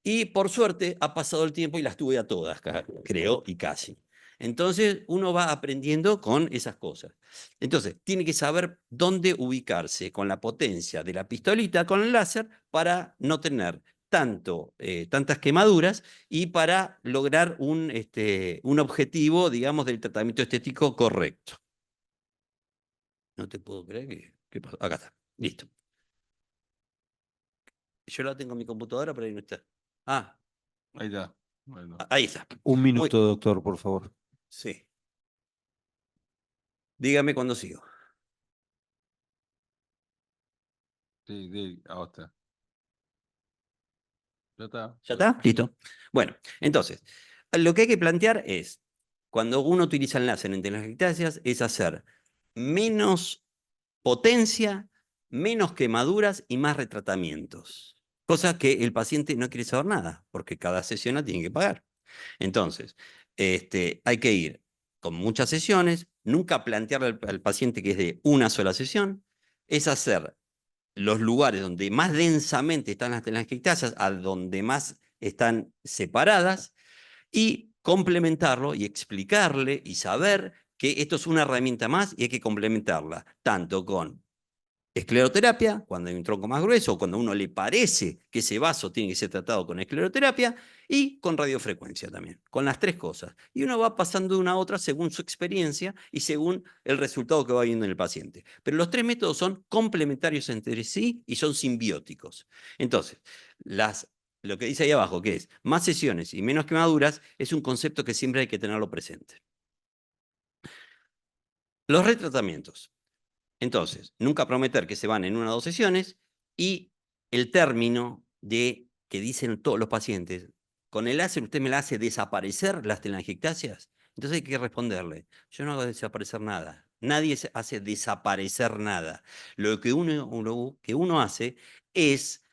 y por suerte ha pasado el tiempo y las tuve a todas, creo, y casi. Entonces uno va aprendiendo con esas cosas. Entonces tiene que saber dónde ubicarse con la potencia de la pistolita, con el láser, para no tener tantas quemaduras y para lograr un objetivo, digamos, del tratamiento estético correcto. No te puedo creer ¿qué pasó? Acá está, listo. Yo la tengo en mi computadora, pero ahí no está. Ah, Ahí está. Bueno, ahí está. Un minuto, doctor, por favor. Sí. Dígame cuándo sigo. sí, ahora está. Ya está. ¿Ya está? Listo. Bueno, entonces, lo que hay que plantear es, cuando uno utiliza el láser en telangiectasias, es hacer menos potencia, menos quemaduras y más retratamientos. Cosa que el paciente no quiere saber nada, porque cada sesión la tiene que pagar. Entonces, hay que ir con muchas sesiones, nunca plantearle al paciente que es de una sola sesión, es hacer los lugares donde más densamente están las telangiectasias, a donde más están separadas, y complementarlo y explicarle y saber que esto es una herramienta más y hay que complementarla tanto con escleroterapia, cuando hay un tronco más grueso, o cuando a uno le parece que ese vaso tiene que ser tratado con escleroterapia, y con radiofrecuencia también, con las tres cosas. Y uno va pasando de una a otra según su experiencia y según el resultado que va viendo en el paciente. Pero los tres métodos son complementarios entre sí y son simbióticos. Entonces, lo que dice ahí abajo, que es más sesiones y menos quemaduras, es un concepto que siempre hay que tenerlo presente. Los retratamientos. Entonces, nunca prometer que se van en una o dos sesiones, y el término de que dicen todos los pacientes, con el láser usted me la hace desaparecer las telangiectasias. Entonces hay que responderle, yo no hago desaparecer nada. Nadie hace desaparecer nada. Lo que uno hace es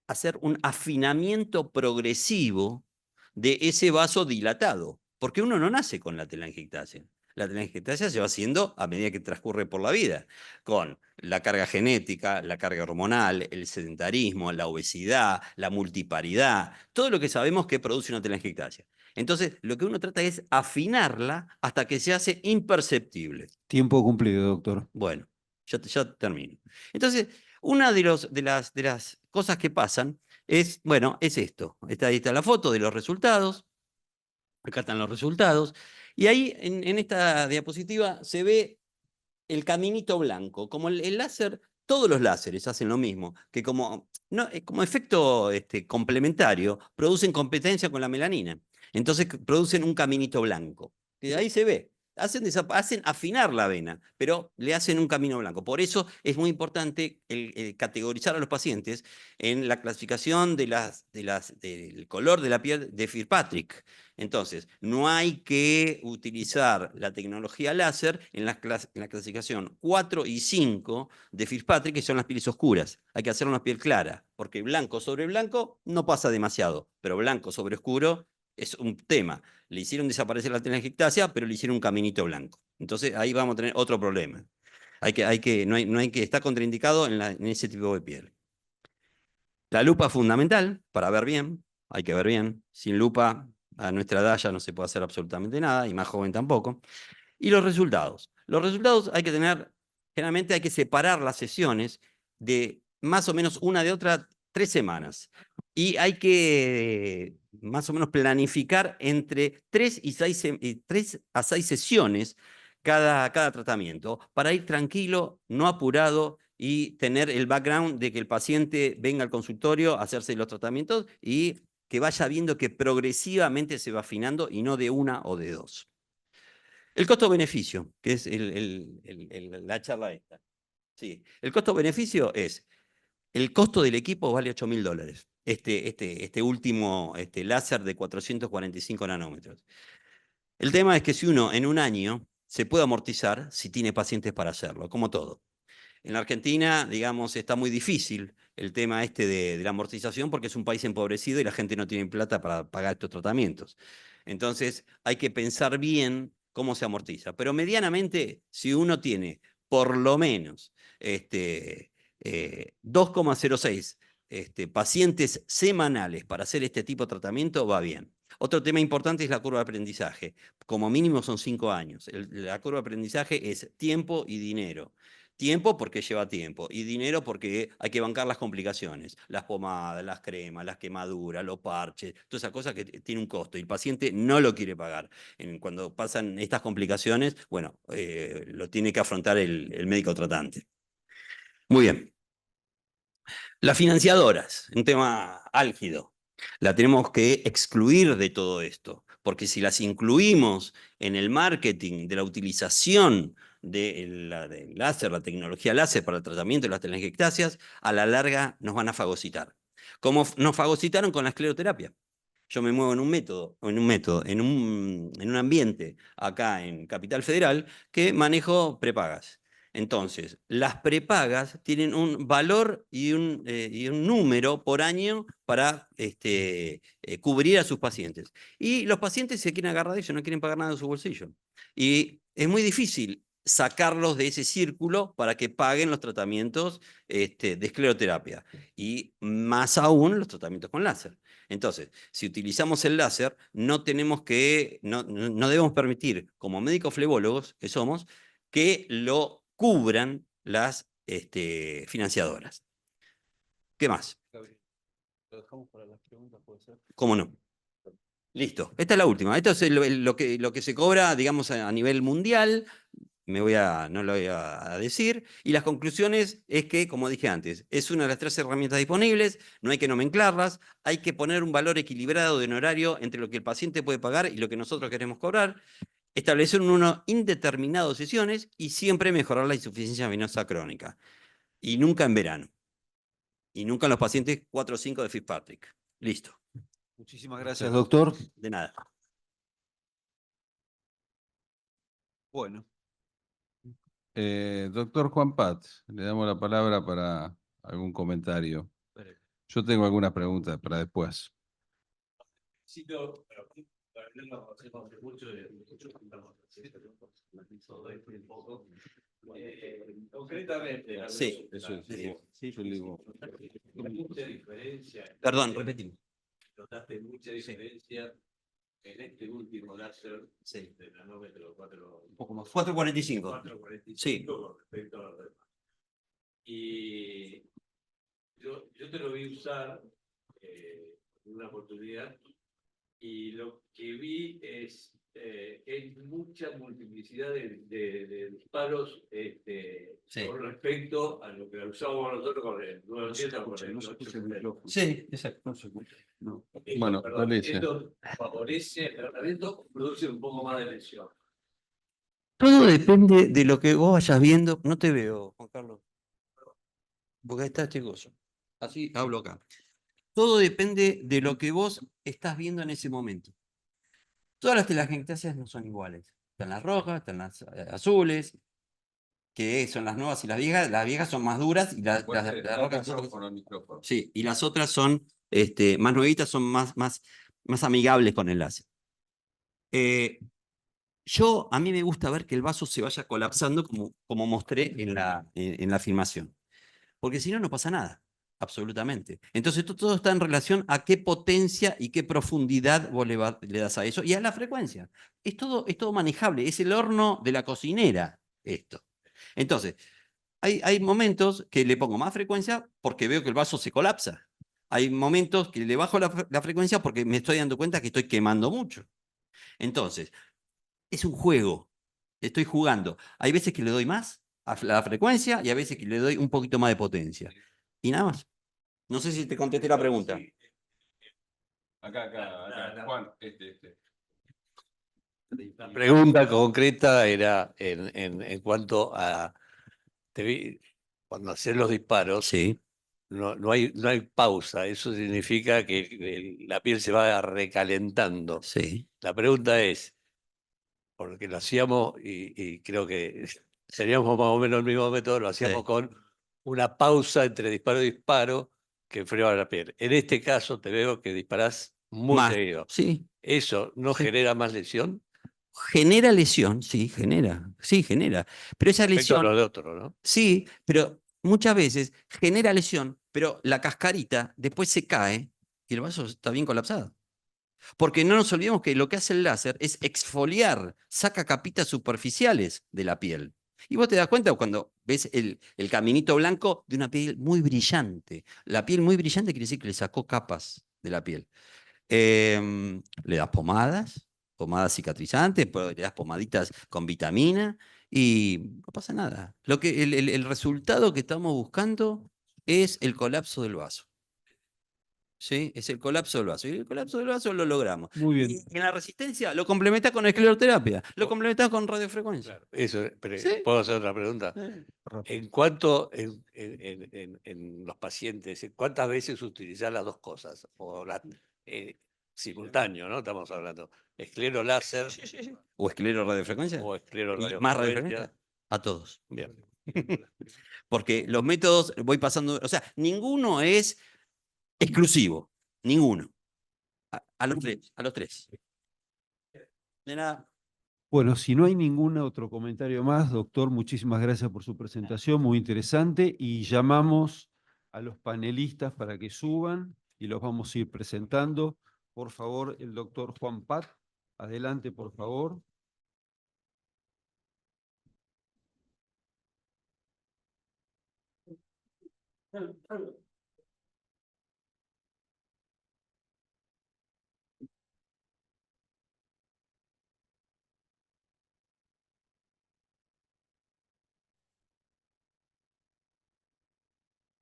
hacer un afinamiento progresivo de ese vaso dilatado, porque uno no nace con la telangiectasia. La telangiectasia se va haciendo a medida que transcurre por la vida, con la carga genética, la carga hormonal, el sedentarismo, la obesidad, la multiparidad, todo lo que sabemos que produce una telangiectasia. Entonces, lo que uno trata es afinarla hasta que se hace imperceptible. Tiempo cumplido, doctor. Bueno, ya termino. Entonces, una de las cosas que pasan es, bueno, es esto. Ahí está la foto de los resultados. Acá están los resultados. Y ahí, en esta diapositiva, se ve el caminito blanco. Como el láser, todos los láseres hacen lo mismo, que como efecto complementario, producen competencia con la melanina. Entonces producen un caminito blanco. Y ahí se ve. Hacen afinar la vena, pero le hacen un camino blanco. Por eso es muy importante el categorizar a los pacientes en la clasificación del color de la piel de Fitzpatrick. Entonces, no hay que utilizar la tecnología láser en la clasificación 4 y 5 de Fitzpatrick, que son las pieles oscuras. Hay que hacer una piel clara, porque blanco sobre blanco no pasa demasiado, pero blanco sobre oscuro es un tema. Le hicieron desaparecer la telangiectasia, pero le hicieron un caminito blanco. Entonces, ahí vamos a tener otro problema. No hay que estar contraindicado en ese tipo de piel. La lupa es fundamental para ver bien. hay que ver bien. Sin lupa, a nuestra edad ya no se puede hacer absolutamente nada, y más joven tampoco. Y los resultados. Los resultados hay que tener, generalmente hay que separar las sesiones de más o menos una de otra 3 semanas. Y hay que más o menos planificar entre 3 a 6 sesiones cada tratamiento, para ir tranquilo, no apurado, y tener el background de que el paciente venga al consultorio a hacerse los tratamientos y que vaya viendo que progresivamente se va afinando y no de una o de 2. El costo-beneficio, que es la charla esta. Sí. El costo-beneficio es, el costo del equipo vale $8.000. Este último láser de 445 nanómetros. El tema es que si uno en un año se puede amortizar si tiene pacientes para hacerlo, como todo. En la Argentina, digamos, está muy difícil el tema de la amortización, porque es un país empobrecido y la gente no tiene plata para pagar estos tratamientos. Entonces, hay que pensar bien cómo se amortiza. Pero medianamente, si uno tiene por lo menos 2,06 pacientes semanales para hacer este tipo de tratamiento, va bien. Otro tema importante es la curva de aprendizaje. Como mínimo son 5 años. La curva de aprendizaje es tiempo y dinero. Tiempo porque lleva tiempo, y dinero porque hay que bancar las complicaciones, las pomadas, las cremas, las quemaduras, los parches, todas esas cosas que tienen un costo y el paciente no lo quiere pagar. Cuando pasan estas complicaciones, bueno, lo tiene que afrontar el médico tratante. Muy bien. Las financiadoras, un tema álgido. La tenemos que excluir de todo esto, porque si las incluimos en el marketing de la utilización del láser, la tecnología láser para el tratamiento de las telangiectasias, a la larga nos van a fagocitar. Como nos fagocitaron con la escleroterapia. Yo me muevo en un ambiente acá en Capital Federal que manejo prepagas. Entonces, las prepagas tienen un valor y un número por año para cubrir a sus pacientes. Y los pacientes se quieren agarrar de ellos, no quieren pagar nada de su bolsillo. Y es muy difícil sacarlos de ese círculo para que paguen los tratamientos de escleroterapia. Y más aún los tratamientos con láser. Entonces, si utilizamos el láser, no debemos permitir, como médicos flebólogos que somos, que lo cubran las financiadoras. ¿Qué más? ¿Lo dejamos para las preguntas, puede ser? ¿Cómo no? Listo. Esta es la última. Esto es lo que se cobra, digamos, a nivel mundial. No lo voy a decir. Y las conclusiones es que, como dije antes, es una de las 3 herramientas disponibles, no hay que nomenclarlas, hay que poner un valor equilibrado de honorario entre lo que el paciente puede pagar y lo que nosotros queremos cobrar, establecer un número indeterminado de sesiones y siempre mejorar la insuficiencia venosa crónica. Y nunca en verano. Y nunca en los pacientes 4 o 5 de Fitzpatrick. Listo. Muchísimas gracias, doctor. De nada. Bueno. Doctor Juan Pat, le damos la palabra para algún comentario. Yo tengo algunas preguntas para después. Concretamente, Sí, Yo le digo. mucha diferencia. Perdón, repetimos. Notaste mucha diferencia en este último láser de nanómetro 4. Un poco más. 445. 445 Sí. con respecto a los demás. Y yo te lo vi usar en una oportunidad y lo que vi es mucha multiplicidad de disparos Sí. con respecto a lo que usábamos nosotros con el 980 con el 870. Sí, exacto. No se escucha. No. Bueno, Perdón, Alicia. ¿esto favorece el tratamiento o produce un poco más de lesión? Todo depende de lo que vos vayas viendo. No te veo, Juan Carlos. Porque ahí está gozo. Así hablo acá. Todo depende de lo que vos estás viendo en ese momento. Todas las telangiectasias no son iguales. Están las rojas, están las azules, que son las nuevas y las viejas. Las viejas son más duras y las rojas son... Sí, y las otras son más nuevitas, son más amigables con el láser. A mí me gusta ver que el vaso se vaya colapsando como mostré en la filmación. Porque si no, no pasa nada. Absolutamente. Entonces, todo está en relación a qué potencia y qué profundidad vos le das a eso y a la frecuencia. Es todo manejable, es el horno de la cocinera esto. Entonces, hay momentos que le pongo más frecuencia porque veo que el vaso se colapsa. Hay momentos que le bajo la frecuencia porque me estoy dando cuenta que estoy quemando mucho. Entonces, es un juego. Estoy jugando. Hay veces que le doy más a la frecuencia y a veces que le doy un poquito más de potencia. Y nada más. No sé si te contesté la pregunta. Acá, Juan, este. La pregunta concreta era en cuanto a cuando hacer los disparos, Sí, no hay pausa. Eso significa que la piel se va recalentando. sí. La pregunta es, porque lo hacíamos y creo que seríamos más o menos el mismo método, lo hacíamos Sí. con una pausa entre disparo y disparo que enfriaba la piel. En este caso te veo que disparás muy Más, seguido. sí. ¿Eso no Sí. genera más lesión? Genera lesión, sí, genera. Sí, genera. Pero esa Respecto a lesión, lo de otro, ¿no? sí, pero muchas veces genera lesión, pero la cascarita después se cae y el vaso está bien colapsado. Porque no nos olvidemos que lo que hace el láser es exfoliar, saca capitas superficiales de la piel. Y vos te das cuenta cuando ves el caminito blanco de una piel muy brillante. La piel muy brillante quiere decir que le sacó capas de la piel. Le das pomadas cicatrizantes, le das pomaditas con vitamina y no pasa nada. El resultado que estamos buscando es el colapso del vaso. ¿Sí? Es el colapso del vaso. Y el colapso del vaso lo logramos. Muy bien. Y en la resistencia lo complementa con escleroterapia, lo complementa con radiofrecuencia. Claro, eso, pero ¿Sí? ¿puedo hacer otra pregunta? Rápido. En cuanto en los pacientes, ¿cuántas veces utilizar las dos cosas? Simultáneo, ¿no? Estamos hablando. Esclero láser Sí, sí, sí. ¿O escleroradiofrecuencia? o esclero ¿Y más radiofrecuencia? radiofrecuencia. A todos. Bien. Porque los métodos voy pasando, o sea, ninguno es exclusivo, ninguno. A los tres, a los tres. De nada. Bueno, si no hay ningún otro comentario más, doctor, muchísimas gracias por su presentación, muy interesante, y llamamos a los panelistas para que suban y los vamos a ir presentando. Por favor, el doctor Juan Pat, adelante, por favor.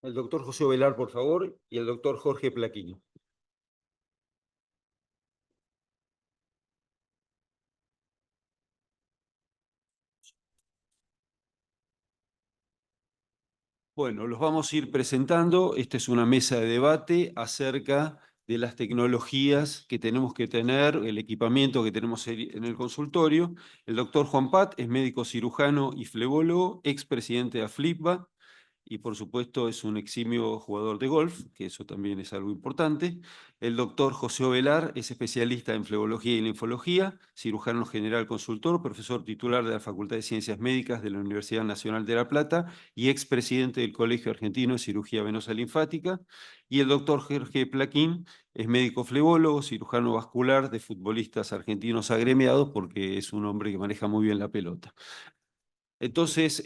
El doctor José Ovelar, por favor, y el doctor Jorge Plaquini. Bueno, los vamos a ir presentando. Esta es una mesa de debate acerca de las tecnologías que tenemos que tener, el equipamiento que tenemos en el consultorio. El doctor Juan Pat es médico cirujano y flebólogo, expresidente de AFLIPBA, y por supuesto es un eximio jugador de golf, que eso también es algo importante. El doctor José Ovelar es especialista en flebología y linfología, cirujano general consultor, profesor titular de la Facultad de Ciencias Médicas de la Universidad Nacional de La Plata y expresidente del Colegio Argentino de Cirugía Venosa Linfática. Y el doctor Jorge Plaquín es médico flebólogo, cirujano vascular de futbolistas argentinos agremiados, porque es un hombre que maneja muy bien la pelota. Entonces,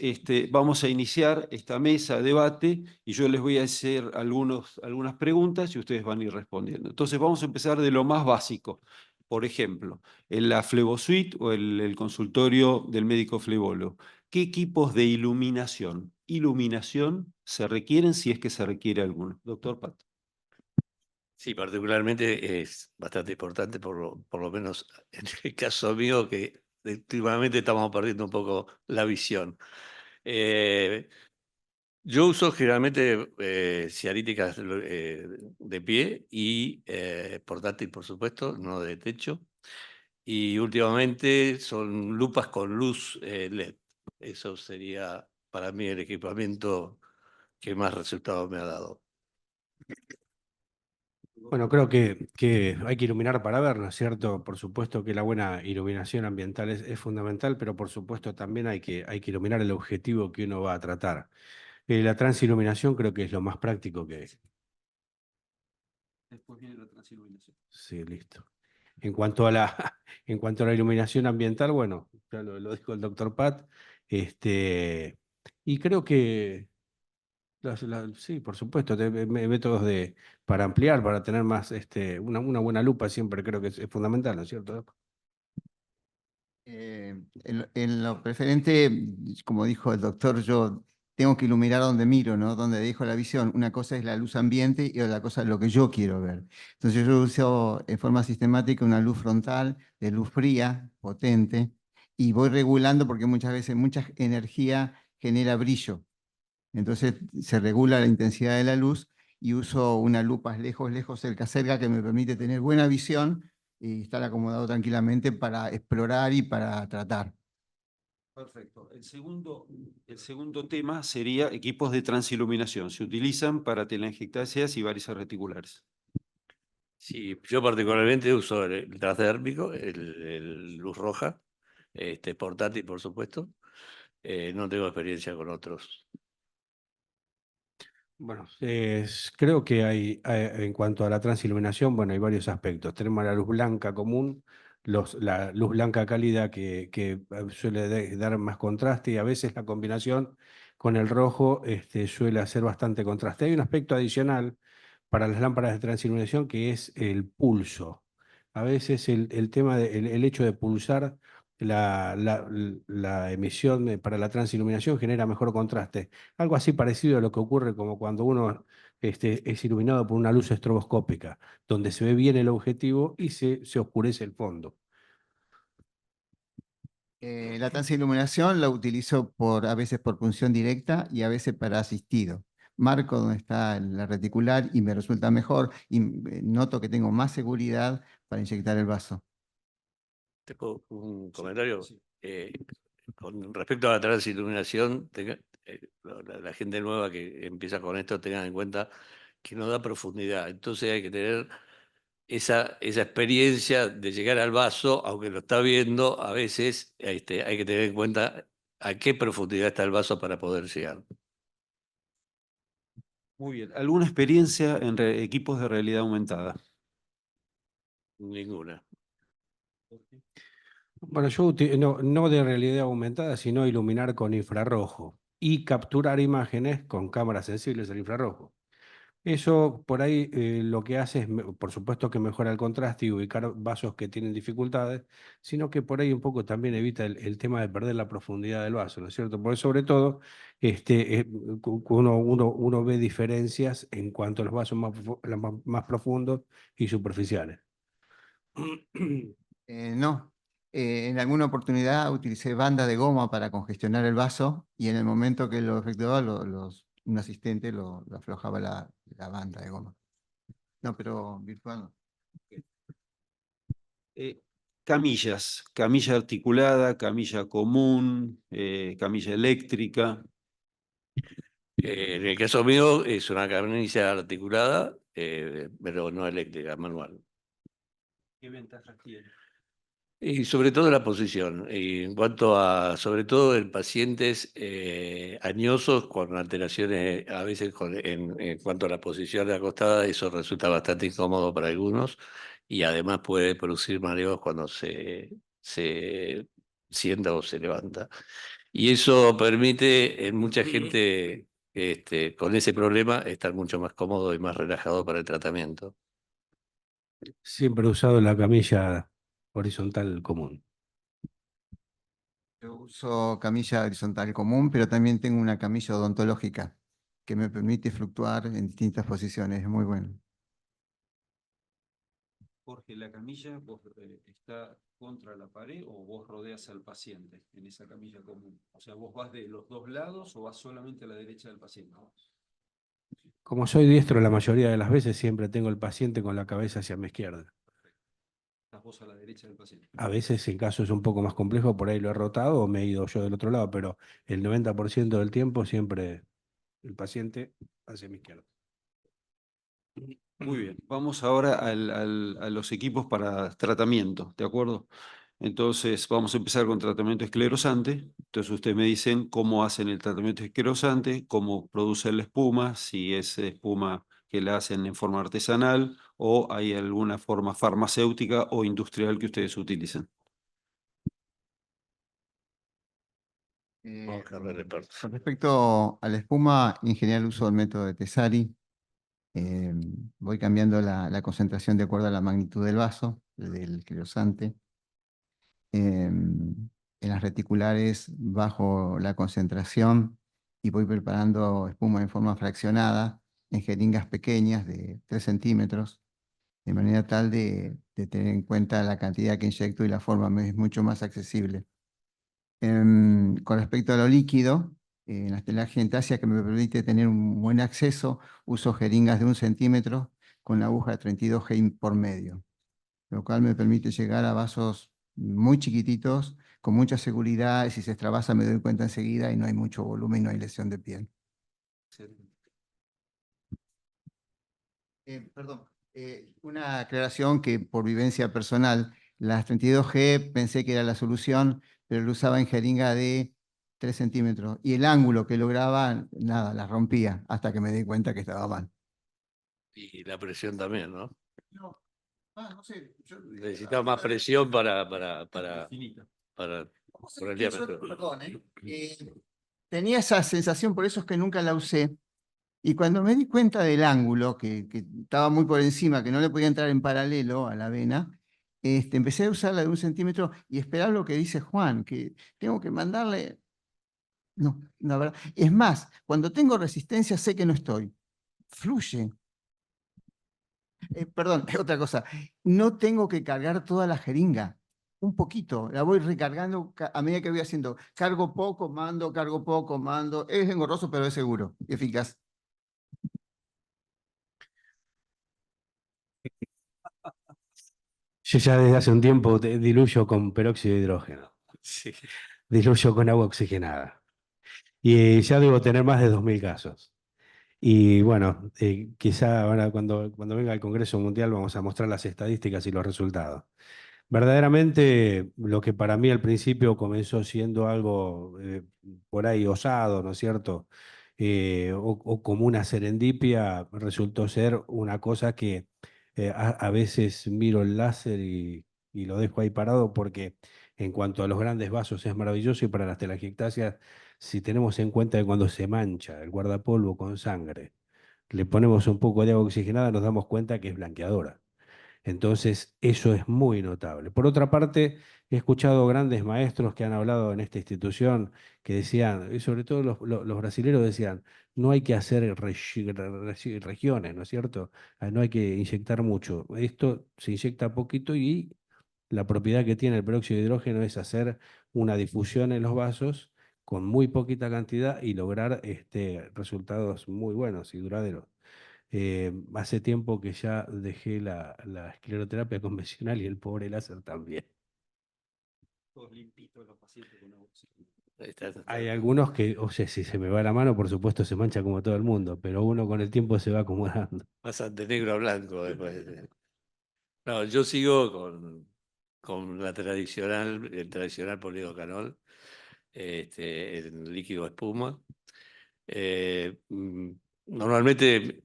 vamos a iniciar esta mesa de debate y yo les voy a hacer algunas preguntas y ustedes van a ir respondiendo. Entonces, vamos a empezar de lo más básico. Por ejemplo, en la Flebosuite o el consultorio del médico flebólogo, ¿qué equipos de iluminación se requieren si es que se requiere alguno? Doctor Pat. Sí, particularmente es bastante importante, por lo menos en el caso mío, que últimamente estamos perdiendo un poco la visión. Yo uso generalmente ciaríticas de pie y portátil, por supuesto, no de techo. Y últimamente son lupas con luz LED. Eso sería para mí el equipamiento que más resultado me ha dado. Bueno, creo que hay que iluminar para ver, ¿no es cierto? Por supuesto que la buena iluminación ambiental es fundamental, pero por supuesto también hay que iluminar el objetivo que uno va a tratar. La transiluminación creo que es lo más práctico que es. Después viene la transiluminación. Sí, listo. En cuanto a la, en cuanto a la iluminación ambiental, bueno, ya lo dijo el doctor Pat, y creo que sí, por supuesto, métodos para ampliar, para tener más, una buena lupa siempre creo que es fundamental, ¿no es cierto? En lo preferente, como dijo el doctor, yo tengo que iluminar donde miro, ¿no? Donde dejo la visión. Una cosa es la luz ambiente y otra cosa es lo que yo quiero ver. Entonces yo uso en forma sistemática una luz frontal, de luz fría, potente, y voy regulando porque muchas veces mucha energía genera brillo. Entonces se regula la intensidad de la luz y uso una lupa lejos, lejos cerca, cerca que me permite tener buena visión y estar acomodado tranquilamente para explorar y para tratar. Perfecto. El segundo tema sería equipos de transiluminación. Se utilizan para telangiectasias y varices reticulares. Sí, yo particularmente uso el transdérmico, el luz roja, portátil, por supuesto. No tengo experiencia con otros. Bueno, creo que en cuanto a la transiluminación, bueno, hay varios aspectos. Tenemos la luz blanca común, la luz blanca cálida que suele dar más contraste y a veces la combinación con el rojo suele hacer bastante contraste. Hay un aspecto adicional para las lámparas de transiluminación que es el pulso. A veces el tema el hecho de pulsar la emisión para la transiluminación genera mejor contraste. Algo así parecido a lo que ocurre como cuando uno es iluminado por una luz estroboscópica, donde se ve bien el objetivo y se oscurece el fondo. La transiluminación la utilizo a veces por punción directa y a veces para asistido. Marco donde está la reticular y me resulta mejor y noto que tengo más seguridad para inyectar el vaso. Tengo un comentario. Sí. Con respecto a la transiluminación, la gente nueva que empieza con esto tengan en cuenta que no da profundidad. Entonces hay que tener esa experiencia de llegar al vaso, aunque lo está viendo, a veces hay que tener en cuenta a qué profundidad está el vaso para poder llegar. Muy bien. ¿Alguna experiencia en equipos de realidad aumentada? Ninguna. Bueno, yo no de realidad aumentada, sino iluminar con infrarrojo y capturar imágenes con cámaras sensibles al infrarrojo. Eso por ahí lo que hace es, por supuesto que mejora el contraste y ubicar vasos que tienen dificultades, sino que por ahí un poco también evita el tema de perder la profundidad del vaso, ¿no es cierto? Porque sobre todo uno ve diferencias en cuanto a los vasos más profundos y superficiales. No, en alguna oportunidad utilicé banda de goma para congestionar el vaso y en el momento que lo efectuaba, un asistente lo aflojaba la banda de goma. No, pero virtual no. Camilla articulada, camilla común, camilla eléctrica. En el caso mío es una camisa articulada, pero no eléctrica, manual. ¿Qué ventajas tiene? Y sobre todo la posición. Y en cuanto a, sobre todo en pacientes añosos con alteraciones, a veces en cuanto a la posición acostada, eso resulta bastante incómodo para algunos y además puede producir mareos cuando se sienta o se levanta. Y eso permite en mucha gente con ese problema estar mucho más cómodo y más relajado para el tratamiento. Siempre he usado la camilla horizontal común. Yo uso camilla horizontal común, pero también tengo una camilla odontológica que me permite fluctuar en distintas posiciones. Es muy bueno. Jorge, ¿la camilla está contra la pared o vos rodeas al paciente en esa camilla común? O sea, ¿vos vas de los dos lados o vas solamente a la derecha del paciente? Como soy diestro la mayoría de las veces, siempre tengo el paciente con la cabeza hacia mi izquierda. Estás vos a la derecha del paciente. A veces, en casos un poco más complejos, por ahí lo he rotado o me he ido yo del otro lado, pero el 90% del tiempo siempre el paciente hacia mi izquierda. Muy bien, vamos ahora a los equipos para tratamiento, ¿de acuerdo? Entonces, vamos a empezar con tratamiento esclerosante. Entonces, ustedes me dicen cómo hacen el tratamiento esclerosante, cómo producen la espuma, si es espuma que la hacen en forma artesanal o hay alguna forma farmacéutica o industrial que ustedes utilicen. Con respecto a la espuma, en general uso el método de Tessari. Voy cambiando la concentración de acuerdo a la magnitud del vaso, del clerosante. En las reticulares bajo la concentración y voy preparando espuma en forma fraccionada en jeringas pequeñas de 3 centímetros, de manera tal de tener en cuenta la cantidad que inyecto y la forma me es mucho más accesible. Con respecto a lo líquido, en la telangiectasia que me permite tener un buen acceso, uso jeringas de 1 centímetro con la aguja de 32 G por medio, lo cual me permite llegar a vasos muy chiquititos, con mucha seguridad, y si se extravasa me doy cuenta enseguida y no hay mucho volumen y no hay lesión de piel. Perdón, una aclaración que por vivencia personal, las 32G pensé que era la solución, pero lo usaba en jeringa de 3 centímetros y el ángulo que lograba, nada, la rompía hasta que me di cuenta que estaba mal. Y la presión también, ¿no? No, no sé. Necesitaba más presión para por el diámetro. Perdón, tenía esa sensación, por eso es que nunca la usé. Y cuando me di cuenta del ángulo, que estaba muy por encima, que no le podía entrar en paralelo a la vena, empecé a usarla de 1 centímetro y esperar lo que dice Juan, que tengo que mandarle... No, la verdad. Es más, cuando tengo resistencia sé que no estoy. Fluye. Perdón, otra cosa. No tengo que cargar toda la jeringa. Un poquito. La voy recargando a medida que voy haciendo. Cargo poco, mando, cargo poco, mando. Es engorroso, pero es seguro y eficaz. Yo ya desde hace un tiempo diluyo con peróxido de hidrógeno, Sí. diluyo con agua oxigenada. Y ya debo tener más de 2000 casos. Y bueno, quizá ahora cuando venga el Congreso Mundial vamos a mostrar las estadísticas y los resultados. Verdaderamente, lo que para mí al principio comenzó siendo algo por ahí osado, ¿no es cierto? O como una serendipia, resultó ser una cosa que a veces miro el láser y lo dejo ahí parado porque en cuanto a los grandes vasos es maravilloso y para las telangiectasias, si tenemos en cuenta que cuando se mancha el guardapolvo con sangre, le ponemos un poco de agua oxigenada, nos damos cuenta que es blanqueadora. Entonces, eso es muy notable. Por otra parte, he escuchado grandes maestros que han hablado en esta institución que decían, y sobre todo los brasileños decían, no hay que hacer regiones, ¿no es cierto? No hay que inyectar mucho. Esto se inyecta poquito y la propiedad que tiene el peróxido de hidrógeno es hacer una difusión en los vasos con muy poquita cantidad y lograr resultados muy buenos y duraderos. Hace tiempo que ya dejé la escleroterapia convencional y el pobre láser también. Todos limpitos los pacientes con agua oxigenada. Hay algunos que, o sea, si se me va la mano, por supuesto se mancha como todo el mundo, pero uno con el tiempo se va acomodando. Pasan de negro a blanco después. No, yo sigo con la tradicional, el tradicional polidocanol, el líquido espuma. Normalmente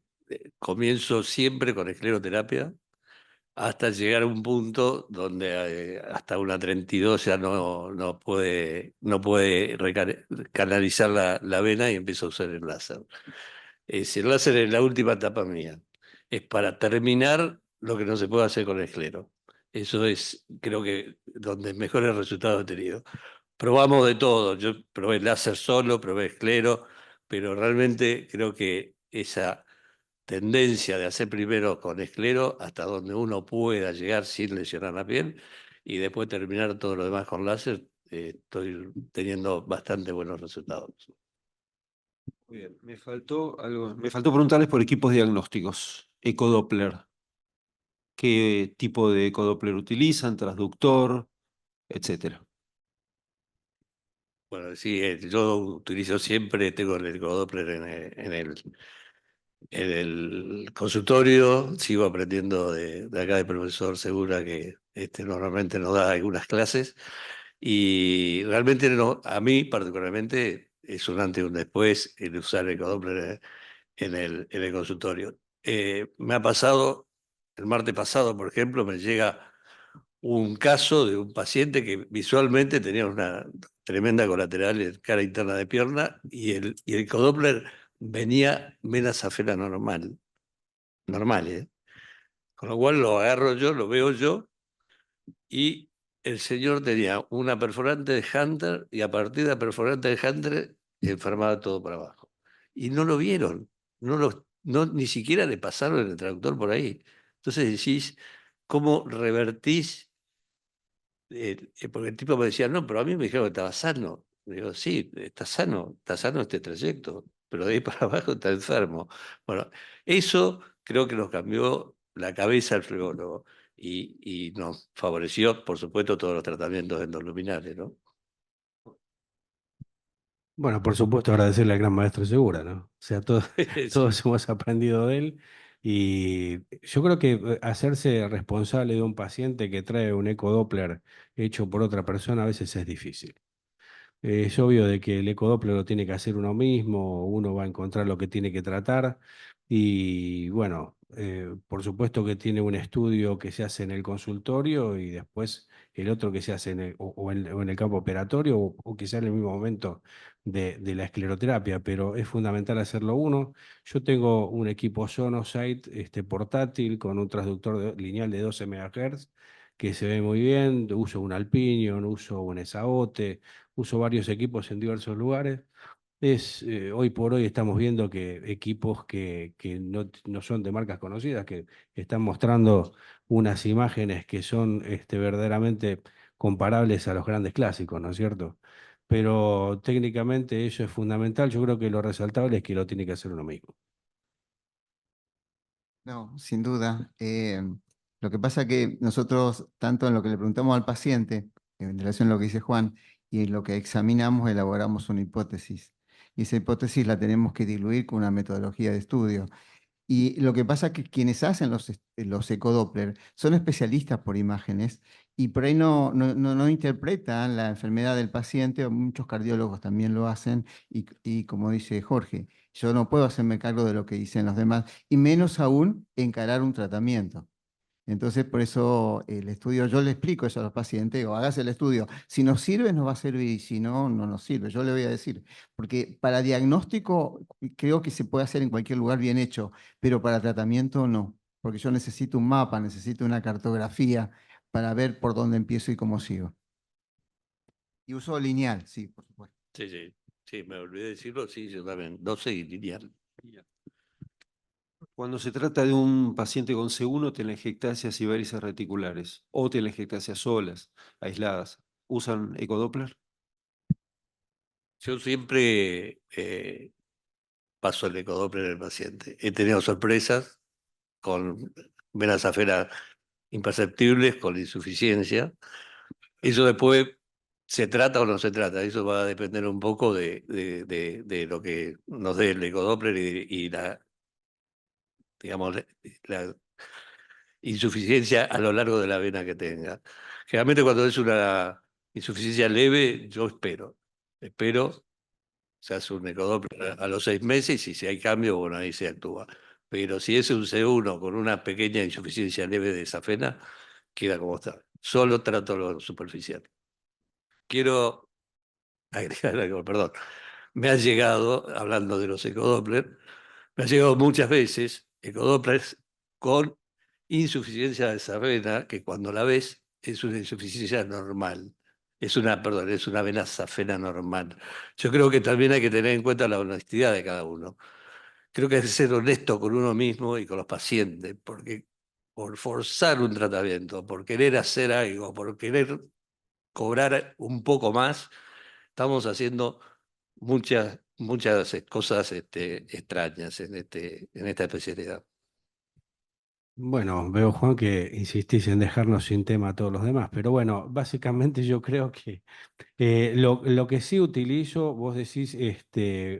comienzo siempre con escleroterapia hasta llegar a un punto donde hasta una 32 ya no puede canalizar la vena y empiezo a usar el láser. El láser es la última etapa mía. Es para terminar lo que no se puede hacer con el esclero. Eso es, creo que, donde mejores resultados he tenido. Probamos de todo. Yo probé láser solo, probé esclero, pero realmente creo que esa tendencia de hacer primero con esclero hasta donde uno pueda llegar sin lesionar la piel y después terminar todo lo demás con láser, estoy teniendo bastante buenos resultados. Muy bien, me faltó algo, me faltó preguntarles por equipos diagnósticos, ecodoppler. ¿Qué tipo de ecodoppler utilizan? Transductor, etcétera. Bueno, sí, yo utilizo siempre, tengo el ecodoppler En el consultorio sigo aprendiendo de acá del profesor Segura, que normalmente nos da algunas clases, y realmente a mí particularmente es un antes y un después el usar el Ecodoppler en el consultorio. Me ha pasado, el martes pasado, por ejemplo, me llega un caso de un paciente que visualmente tenía una tremenda colateral en cara interna de pierna y el ecodoppler venía vena safena normal, ¿eh? Con lo cual lo agarro yo, lo veo yo y el señor tenía una perforante de Hunter y a partir de la perforante de Hunter enfermaba todo para abajo. Y no lo vieron, ni siquiera le pasaron el traductor por ahí. Entonces decís, ¿cómo revertís? Porque el tipo me decía, no, pero a mí me dijeron que estaba sano. Digo, sí, está sano este trayecto, pero de ahí para abajo está enfermo. Bueno, eso creo que nos cambió la cabeza al flebólogo y nos favoreció, por supuesto, todos los tratamientos endoluminales, ¿no? Bueno, por supuesto agradecerle al gran maestro Segura, ¿no? O sea, todos, Sí. todos hemos aprendido de él y yo creo que hacerse responsable de un paciente que trae un ecodoppler hecho por otra persona a veces es difícil. Es obvio de que el ecodoppler lo tiene que hacer uno mismo, uno va a encontrar lo que tiene que tratar y bueno, por supuesto que tiene un estudio que se hace en el consultorio y después el otro que se hace o en el campo operatorio o quizá en el mismo momento de la escleroterapia, pero es fundamental hacerlo uno. Yo tengo un equipo Sonosite portátil con un transductor lineal de 12 MHz que se ve muy bien, uso un Alpinion, uso un Esaote, uso varios equipos en diversos lugares. Hoy por hoy estamos viendo que equipos que no son de marcas conocidas, que están mostrando unas imágenes que son verdaderamente comparables a los grandes clásicos, ¿no es cierto? Pero técnicamente eso es fundamental. Yo creo que lo resaltable es que lo tiene que hacer uno mismo. No, sin duda. Lo que pasa que nosotros, tanto en lo que le preguntamos al paciente, en relación a lo que dice Juan, y en lo que examinamos, elaboramos una hipótesis. Y esa hipótesis la tenemos que diluir con una metodología de estudio. Y lo que pasa es que quienes hacen los ecodoppler son especialistas por imágenes y por ahí no interpretan la enfermedad del paciente, o muchos cardiólogos también lo hacen, y como dice Jorge, yo no puedo hacerme cargo de lo que dicen los demás, y menos aún encarar un tratamiento. Entonces, por eso el estudio, yo le explico eso a los pacientes, digo, hágase el estudio. Si nos sirve, nos va a servir, y si no, no nos sirve. Yo le voy a decir, porque para diagnóstico creo que se puede hacer en cualquier lugar bien hecho, pero para tratamiento no, porque yo necesito un mapa, necesito una cartografía para ver por dónde empiezo y cómo sigo. Y uso lineal, sí, por supuesto. Sí, sí, sí, me olvidé de decirlo, sí, yo también, 12 y lineal. Cuando se trata de un paciente con C1, telangiectasias y varices reticulares o telangiectasias solas, aisladas, ¿usan ecodoppler? Yo siempre paso el ecodoppler al paciente. He tenido sorpresas con venas afuera imperceptibles, con insuficiencia. Eso después se trata o no se trata. Eso va a depender un poco de lo que nos dé el ecodoppler y digamos, la insuficiencia a lo largo de la vena que tenga. Generalmente cuando es una insuficiencia leve, yo espero, se hace un ecodoppler a los 6 meses y si hay cambio, bueno, ahí se actúa. Pero si es un C1 con una pequeña insuficiencia leve de esa vena, queda como está. Solo trato lo superficial. Quiero agregar algo, perdón. Me ha llegado, hablando de los ecodoppler, me ha llegado muchas veces ecodopplers con insuficiencia de esa vena, que cuando la ves es una insuficiencia normal. Perdón, es una vena safena normal. Yo creo que también hay que tener en cuenta la honestidad de cada uno. Creo que hay que ser honesto con uno mismo y con los pacientes, porque por forzar un tratamiento, por querer hacer algo, por querer cobrar un poco más, estamos haciendo muchas cosas extrañas en esta especialidad. Bueno, veo, Juan, que insistís en dejarnos sin tema a todos los demás, pero bueno, básicamente yo creo que lo que sí utilizo, vos decís,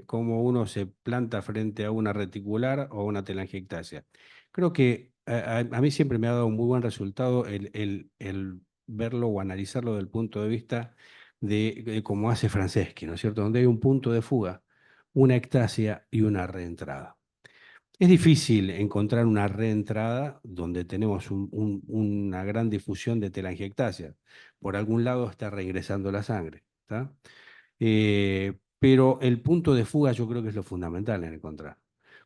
cómo uno se planta frente a una reticular o una telangiectasia. Creo que a mí siempre me ha dado un muy buen resultado el verlo o analizarlo del punto de vista de cómo hace Franceschi, ¿no es cierto? Donde hay un punto de fuga, una ectasia y una reentrada. Es difícil encontrar una reentrada donde tenemos una gran difusión de telangiectasia. Por algún lado está reingresando la sangre, ¿está? Pero el punto de fuga yo creo que es lo fundamental en encontrar.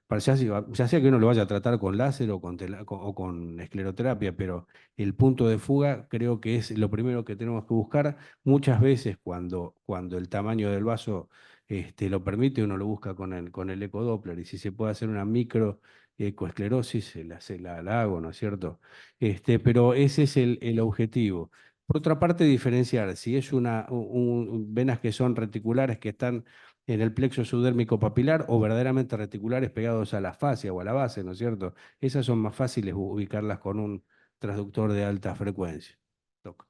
Ya sea que uno lo vaya a tratar con láser o con escleroterapia, pero el punto de fuga creo que es lo primero que tenemos que buscar. Muchas veces cuando el tamaño del vaso lo permite, uno lo busca con el ecodoppler y si se puede hacer una micro ecoesclerosis, la hago, ¿no es cierto? Pero ese es el objetivo. Por otra parte, diferenciar si es venas que son reticulares que están en el plexo subdérmico papilar o verdaderamente reticulares pegados a la fascia o a la base, ¿no es cierto? Esas son más fáciles ubicarlas con un transductor de alta frecuencia. Doc.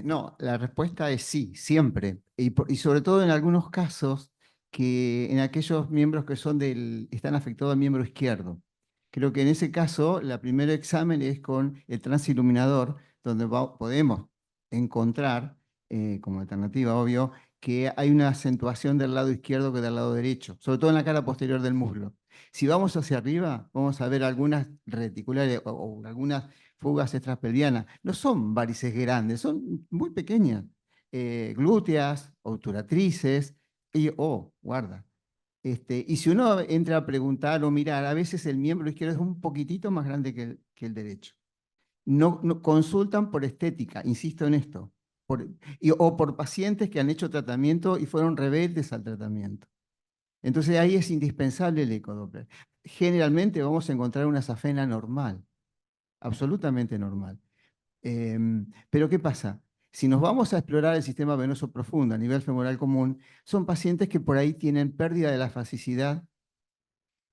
No, la respuesta es sí, siempre. Y sobre todo en algunos casos que en aquellos miembros que están afectados al miembro izquierdo. Creo que en ese caso, el primer examen es con el transiluminador, donde podemos encontrar, como alternativa, obvio, que hay una acentuación del lado izquierdo que del lado derecho, sobre todo en la cara posterior del muslo. Si vamos hacia arriba, vamos a ver algunas reticulares o algunas fugas extraspelvianas. No son varices grandes, son muy pequeñas. Glúteas, obturatrices, guarda. Y si uno entra a preguntar o mirar, a veces el miembro izquierdo es un poquitito más grande que el derecho. No consultan por estética, insisto en esto, o por pacientes que han hecho tratamiento y fueron rebeldes al tratamiento. Entonces ahí es indispensable el ecodoppler. Generalmente vamos a encontrar una safena normal, absolutamente normal. Pero ¿qué pasa? Si nos vamos a explorar el sistema venoso profundo a nivel femoral común, son pacientes que por ahí tienen pérdida de la fascicidad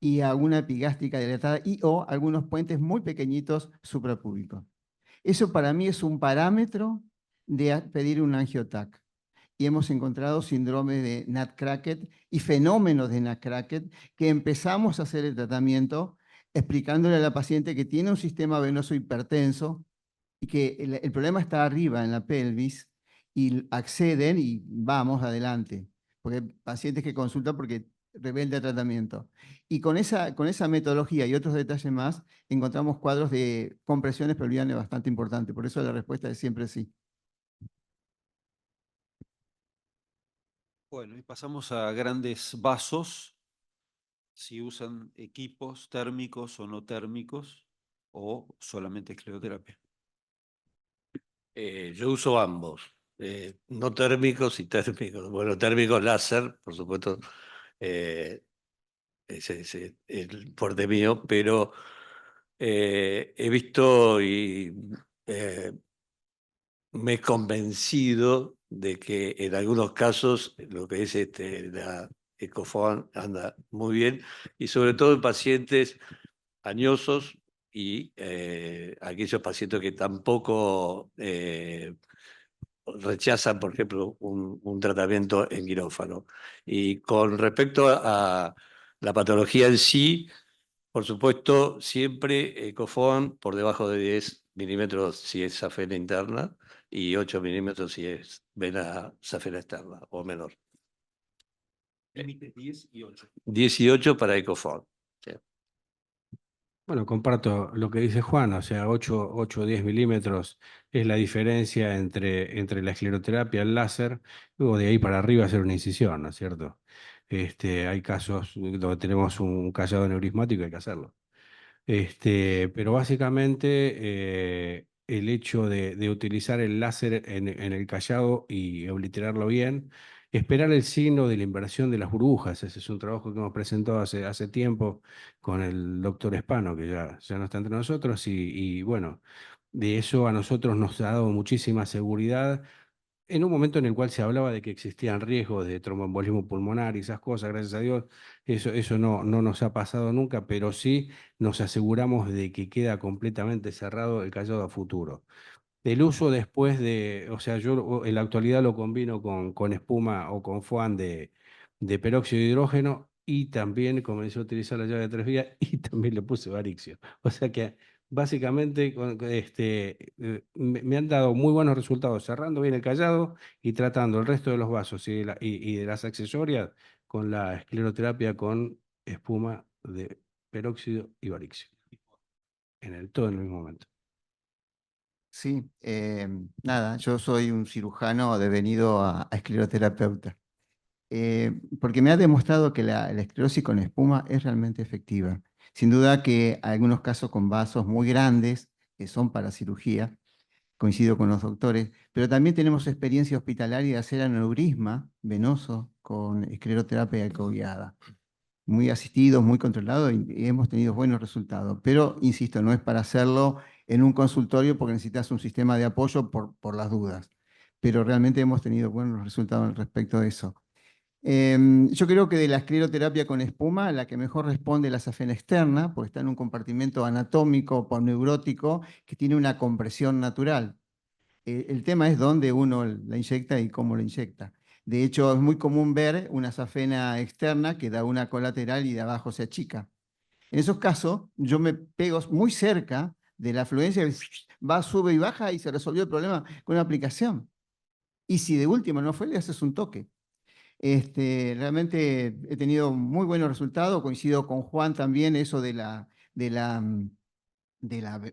y alguna epigástrica dilatada o algunos puentes muy pequeñitos suprapúbicos. Eso para mí es un parámetro de pedir un angiotac. Y hemos encontrado síndrome de Nutcracker y fenómenos de Nutcracker que empezamos a hacer el tratamiento explicándole a la paciente que tiene un sistema venoso hipertenso y que el problema está arriba en la pelvis y acceden y vamos adelante. Porque hay pacientes que consultan porque rebelde al tratamiento. Y con esa metodología y otros detalles más, encontramos cuadros de compresiones pelvianas bastante importantes. Por eso la respuesta es siempre sí. Bueno, y pasamos a grandes vasos, si usan equipos térmicos o no térmicos, o solamente escleroterapia. Yo uso ambos, no térmicos y térmicos. Bueno, térmicos láser, por supuesto, ese es el fuerte mío, pero he visto y me he convencido de que en algunos casos lo que es la Ecofon anda muy bien y sobre todo en pacientes añosos y aquellos pacientes que tampoco rechazan, por ejemplo, un tratamiento en quirófano. Y con respecto a la patología en sí, por supuesto, siempre Ecofon por debajo de 10 milímetros si es safena interna y 8 milímetros si es vena safena externa o menor. Límites 10 y 8. 18 para Ecofon. Sí. Bueno, comparto lo que dice Juan, o sea, 8 o 10 milímetros es la diferencia entre la escleroterapia, el láser, luego de ahí para arriba hacer una incisión, ¿no es cierto? Hay casos donde tenemos un callado neurismático y hay que hacerlo. Pero básicamente el hecho de utilizar el láser en el callado y obliterarlo bien, esperar el signo de la inversión de las burbujas, ese es un trabajo que hemos presentado hace tiempo con el doctor Espano, que ya no está entre nosotros, y bueno, de eso a nosotros nos ha dado muchísima seguridad en un momento en el cual se hablaba de que existían riesgos de tromboembolismo pulmonar y esas cosas, gracias a Dios, eso no nos ha pasado nunca, pero sí nos aseguramos de que queda completamente cerrado el callado a futuro. El uso después o sea, yo en la actualidad lo combino con espuma o con foam de peróxido de hidrógeno y también comencé a utilizar la llave de 3 vías y también le puse Varixio. O sea que básicamente me han dado muy buenos resultados cerrando bien el callado y tratando el resto de los vasos y de las accesorias con la escleroterapia con espuma de peróxido y Varixio. Todo en el mismo momento. Sí, nada, yo soy un cirujano devenido a escleroterapeuta, porque me ha demostrado que la esclerosis con espuma es realmente efectiva. Sin duda que hay algunos casos con vasos muy grandes que son para cirugía, coincido con los doctores, pero también tenemos experiencia hospitalaria de hacer aneurisma venoso con escleroterapia ecoguiada. Muy asistidos, muy controlados y hemos tenido buenos resultados. Pero, insisto, no es para hacerlo en un consultorio porque necesitas un sistema de apoyo por las dudas. Pero realmente hemos tenido buenos resultados respecto de eso. Yo creo que de la escleroterapia con espuma, la que mejor responde es la safena externa, porque está en un compartimento anatómico neurótico que tiene una compresión natural. El tema es dónde uno la inyecta y cómo la inyecta. De hecho, es muy común ver una safena externa que da una colateral y de abajo se achica. En esos casos, yo me pego muy cerca de la afluencia, va, sube y baja y se resolvió el problema con una aplicación. Y si de último no fue, le haces un toque. Realmente he tenido muy buenos resultados, coincido con Juan también, eso de la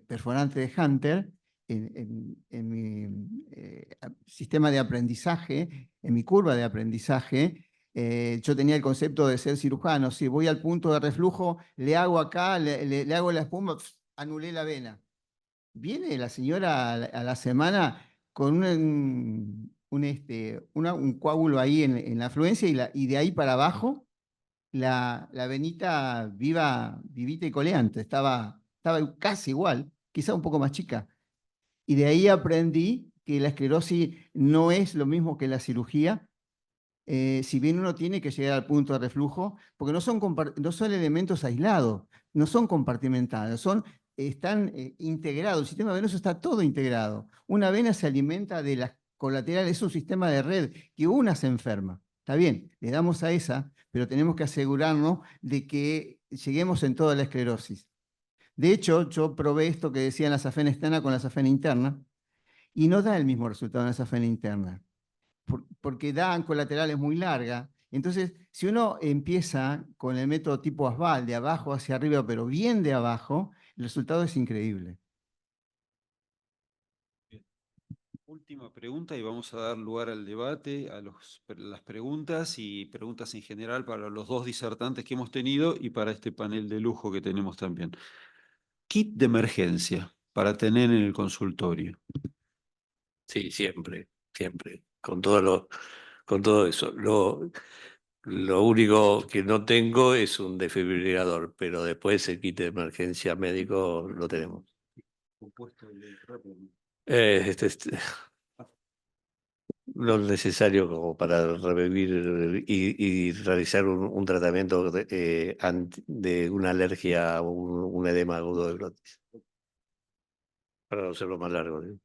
perforante de Hunter en mi sistema de aprendizaje, en mi curva de aprendizaje. Yo tenía el concepto de ser cirujano. Si voy al punto de reflujo, le hago acá, le hago la espuma, anulé la vena. Viene la señora a la semana con un coágulo ahí en la afluencia y de ahí para abajo la venita vivita y coleante, estaba casi igual, quizá un poco más chica. Y de ahí aprendí que la esclerosis no es lo mismo que la cirugía, si bien uno tiene que llegar al punto de reflujo, porque no son elementos aislados, no son compartimentados, están integrados, el sistema venoso está todo integrado. Una vena se alimenta de las colaterales, es un sistema de red que una se enferma. Está bien, le damos a esa, pero tenemos que asegurarnos de que lleguemos en toda la esclerosis. De hecho, yo probé esto que decían la safena externa con la safena interna y no da el mismo resultado en la safena interna porque dan colaterales muy largas. Entonces, si uno empieza con el método tipo Asbal, de abajo hacia arriba, pero bien de abajo, el resultado es increíble. Última pregunta y vamos a dar lugar al debate, a las preguntas y preguntas en general para los dos disertantes que hemos tenido y para este panel de lujo que tenemos también. Kit de emergencia para tener en el consultorio. Sí, siempre, siempre, con todo eso. Lo único que no tengo es un desfibrilador, pero después el kit de emergencia médico lo tenemos. Compuesto de rápido. Lo necesario como para revivir y realizar un tratamiento de una alergia o un edema agudo de glotis. Para no hacerlo más largo, ¿sí?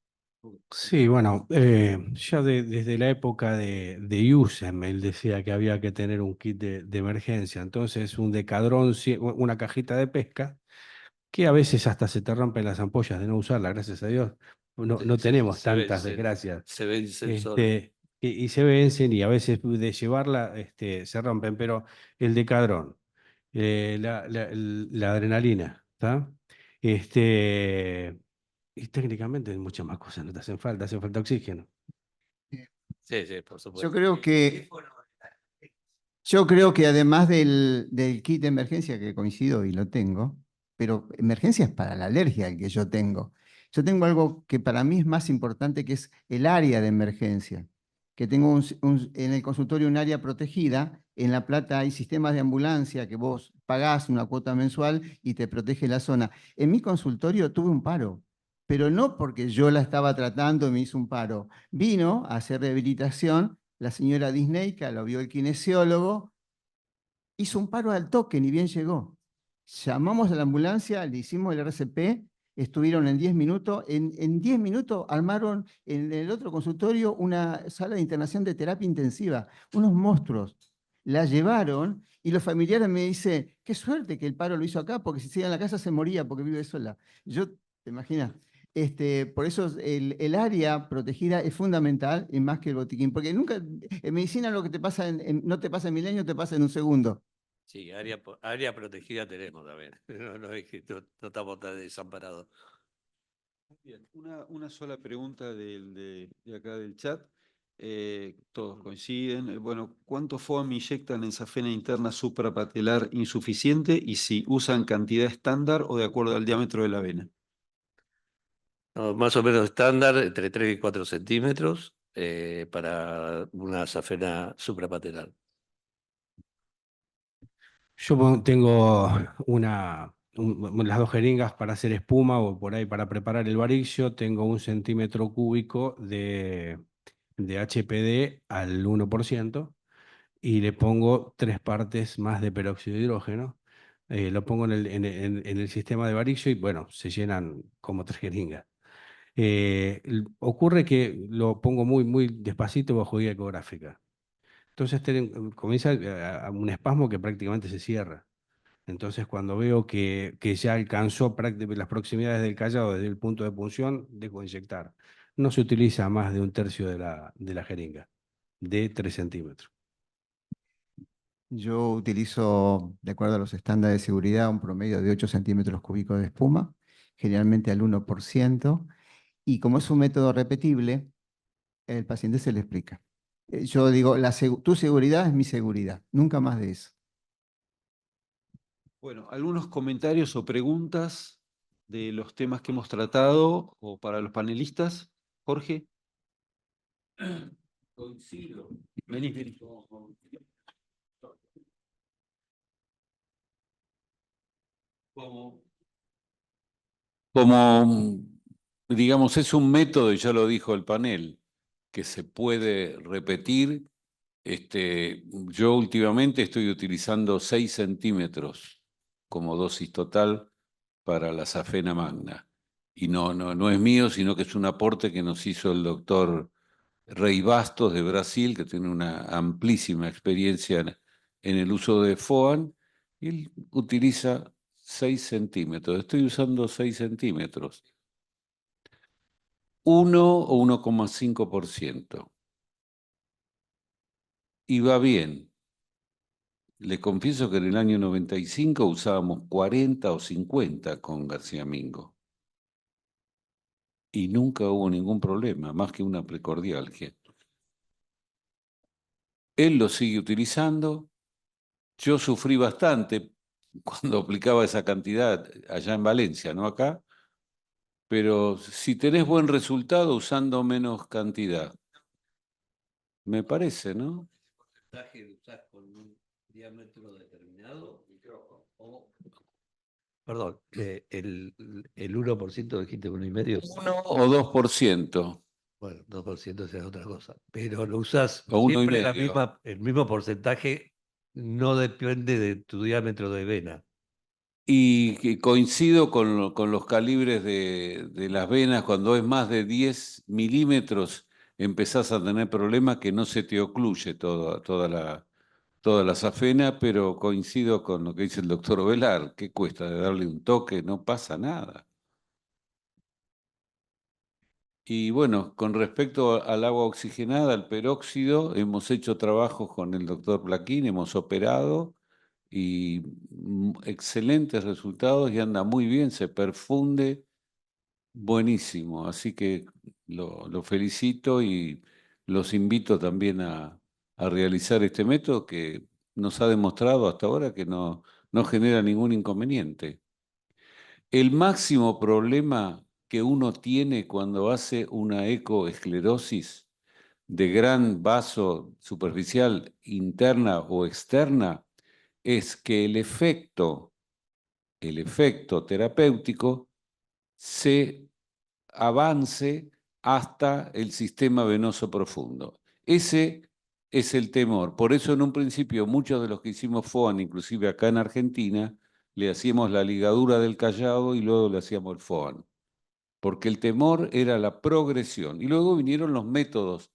Sí, bueno, ya desde la época de Usem, él decía que había que tener un kit de emergencia. Entonces, un Decadrón, una cajita de pesca, que a veces hasta se te rompen las ampollas de no usarla, gracias a Dios. No tenemos tantas desgracias. Se vencen solos. Y se vencen y a veces de llevarla se rompen, pero el Decadrón, la adrenalina, ¿está? Y técnicamente muchas más cosas no te hacen falta oxígeno. Sí, sí, por supuesto. Yo creo que además del kit de emergencia, que coincido y lo tengo, pero emergencia es para la alergia el que yo tengo. Yo tengo algo que para mí es más importante, que es el área de emergencia. Que tengo en el consultorio un área protegida. En La Plata hay sistemas de ambulancia que vos pagás una cuota mensual y te protege la zona. En mi consultorio tuve un paro, pero no porque yo la estaba tratando y me hizo un paro. Vino a hacer rehabilitación la señora Disney, que lo vio el kinesiólogo, hizo un paro al toque, ni bien llegó. Llamamos a la ambulancia, le hicimos el RCP, estuvieron en 10 minutos. En 10 minutos armaron en el otro consultorio una sala de internación de terapia intensiva, unos monstruos. La llevaron y los familiares me dicen, qué suerte que el paro lo hizo acá, porque si sigue en la casa se moría porque vive sola. Yo, ¿te imaginas? Por eso el área protegida es fundamental y más que el botiquín, porque nunca, en medicina lo que te pasa no te pasa en 1000 años, te pasa en un segundo. Sí, área protegida tenemos también. No, es que no estamos tan desamparados. Bien, una sola pregunta de acá del chat. Todos coinciden. Bueno, ¿cuánto FOAM inyectan en safena interna suprapatelar insuficiente y si usan cantidad estándar o de acuerdo al diámetro de la vena? No, más o menos estándar, entre 3 y 4 centímetros para una safena suprapatelar. Yo tengo las 2 jeringas para hacer espuma o por ahí para preparar el variccio. Tengo 1 centímetro cúbico de HPD al 1% y le pongo 3 partes más de peróxido de hidrógeno. Lo pongo en el sistema de variccio y bueno, se llenan como 3 jeringas. Ocurre que lo pongo muy, muy despacito bajo guía ecográfica. Entonces comienza un espasmo que prácticamente se cierra. Entonces, cuando veo que ya alcanzó las proximidades del callado desde el punto de punción, dejo de inyectar. No se utiliza más de 1/3 de la jeringa, de 3 centímetros. Yo utilizo, de acuerdo a los estándares de seguridad, un promedio de 8 centímetros cúbicos de espuma, generalmente al 1%, y como es un método repetible, el paciente se le explica. Yo digo, tu seguridad es mi seguridad, nunca más de eso. Bueno, algunos comentarios o preguntas de los temas que hemos tratado o para los panelistas. Jorge. Coincido. Vení. Como, digamos, es un método, y ya lo dijo el panel, que se puede repetir. Yo últimamente estoy utilizando 6 centímetros como dosis total para la safena magna. Y no es mío, sino que es un aporte que nos hizo el doctor Rey Bastos de Brasil, que tiene una amplísima experiencia en el uso de FOAN, y él utiliza 6 centímetros. Estoy usando 6 centímetros. 1 o 1,5%. Y va bien. Le confieso que en el año 95 usábamos 40 o 50 con García Mingo. Y nunca hubo ningún problema, más que una precordialgia. Él lo sigue utilizando. Yo sufrí bastante cuando aplicaba esa cantidad allá en Valencia, no acá. Pero si tenés buen resultado usando menos cantidad, me parece, ¿no? ¿Porcentaje lo usás con un diámetro determinado? Perdón, el 1% dijiste 1,5%. 1 o 2%. Bueno, 2% es otra cosa. Pero lo usás O 1,5. siempre el mismo porcentaje, no depende de tu diámetro de vena. Y que coincido con los calibres de las venas. Cuando es más de 10 milímetros, empezás a tener problemas que no se te ocluye toda la safena, pero coincido con lo que dice el doctor Velar. ¿Qué cuesta de darle un toque? No pasa nada. Y bueno, con respecto al agua oxigenada, al peróxido, hemos hecho trabajos con el doctor Plaquín, hemos operado y excelentes resultados y anda muy bien, se perfunde buenísimo. Así que lo felicito y los invito también a realizar este método que nos ha demostrado hasta ahora que no genera ningún inconveniente. El máximo problema que uno tiene cuando hace una ecoesclerosis de gran vaso superficial interna o externa es que el efecto terapéutico se avance hasta el sistema venoso profundo. Ese es el temor. Por eso en un principio muchos de los que hicimos FOAN, inclusive acá en Argentina, le hacíamos la ligadura del callado y luego le hacíamos el FOAN. Porque el temor era la progresión. Y luego vinieron los métodos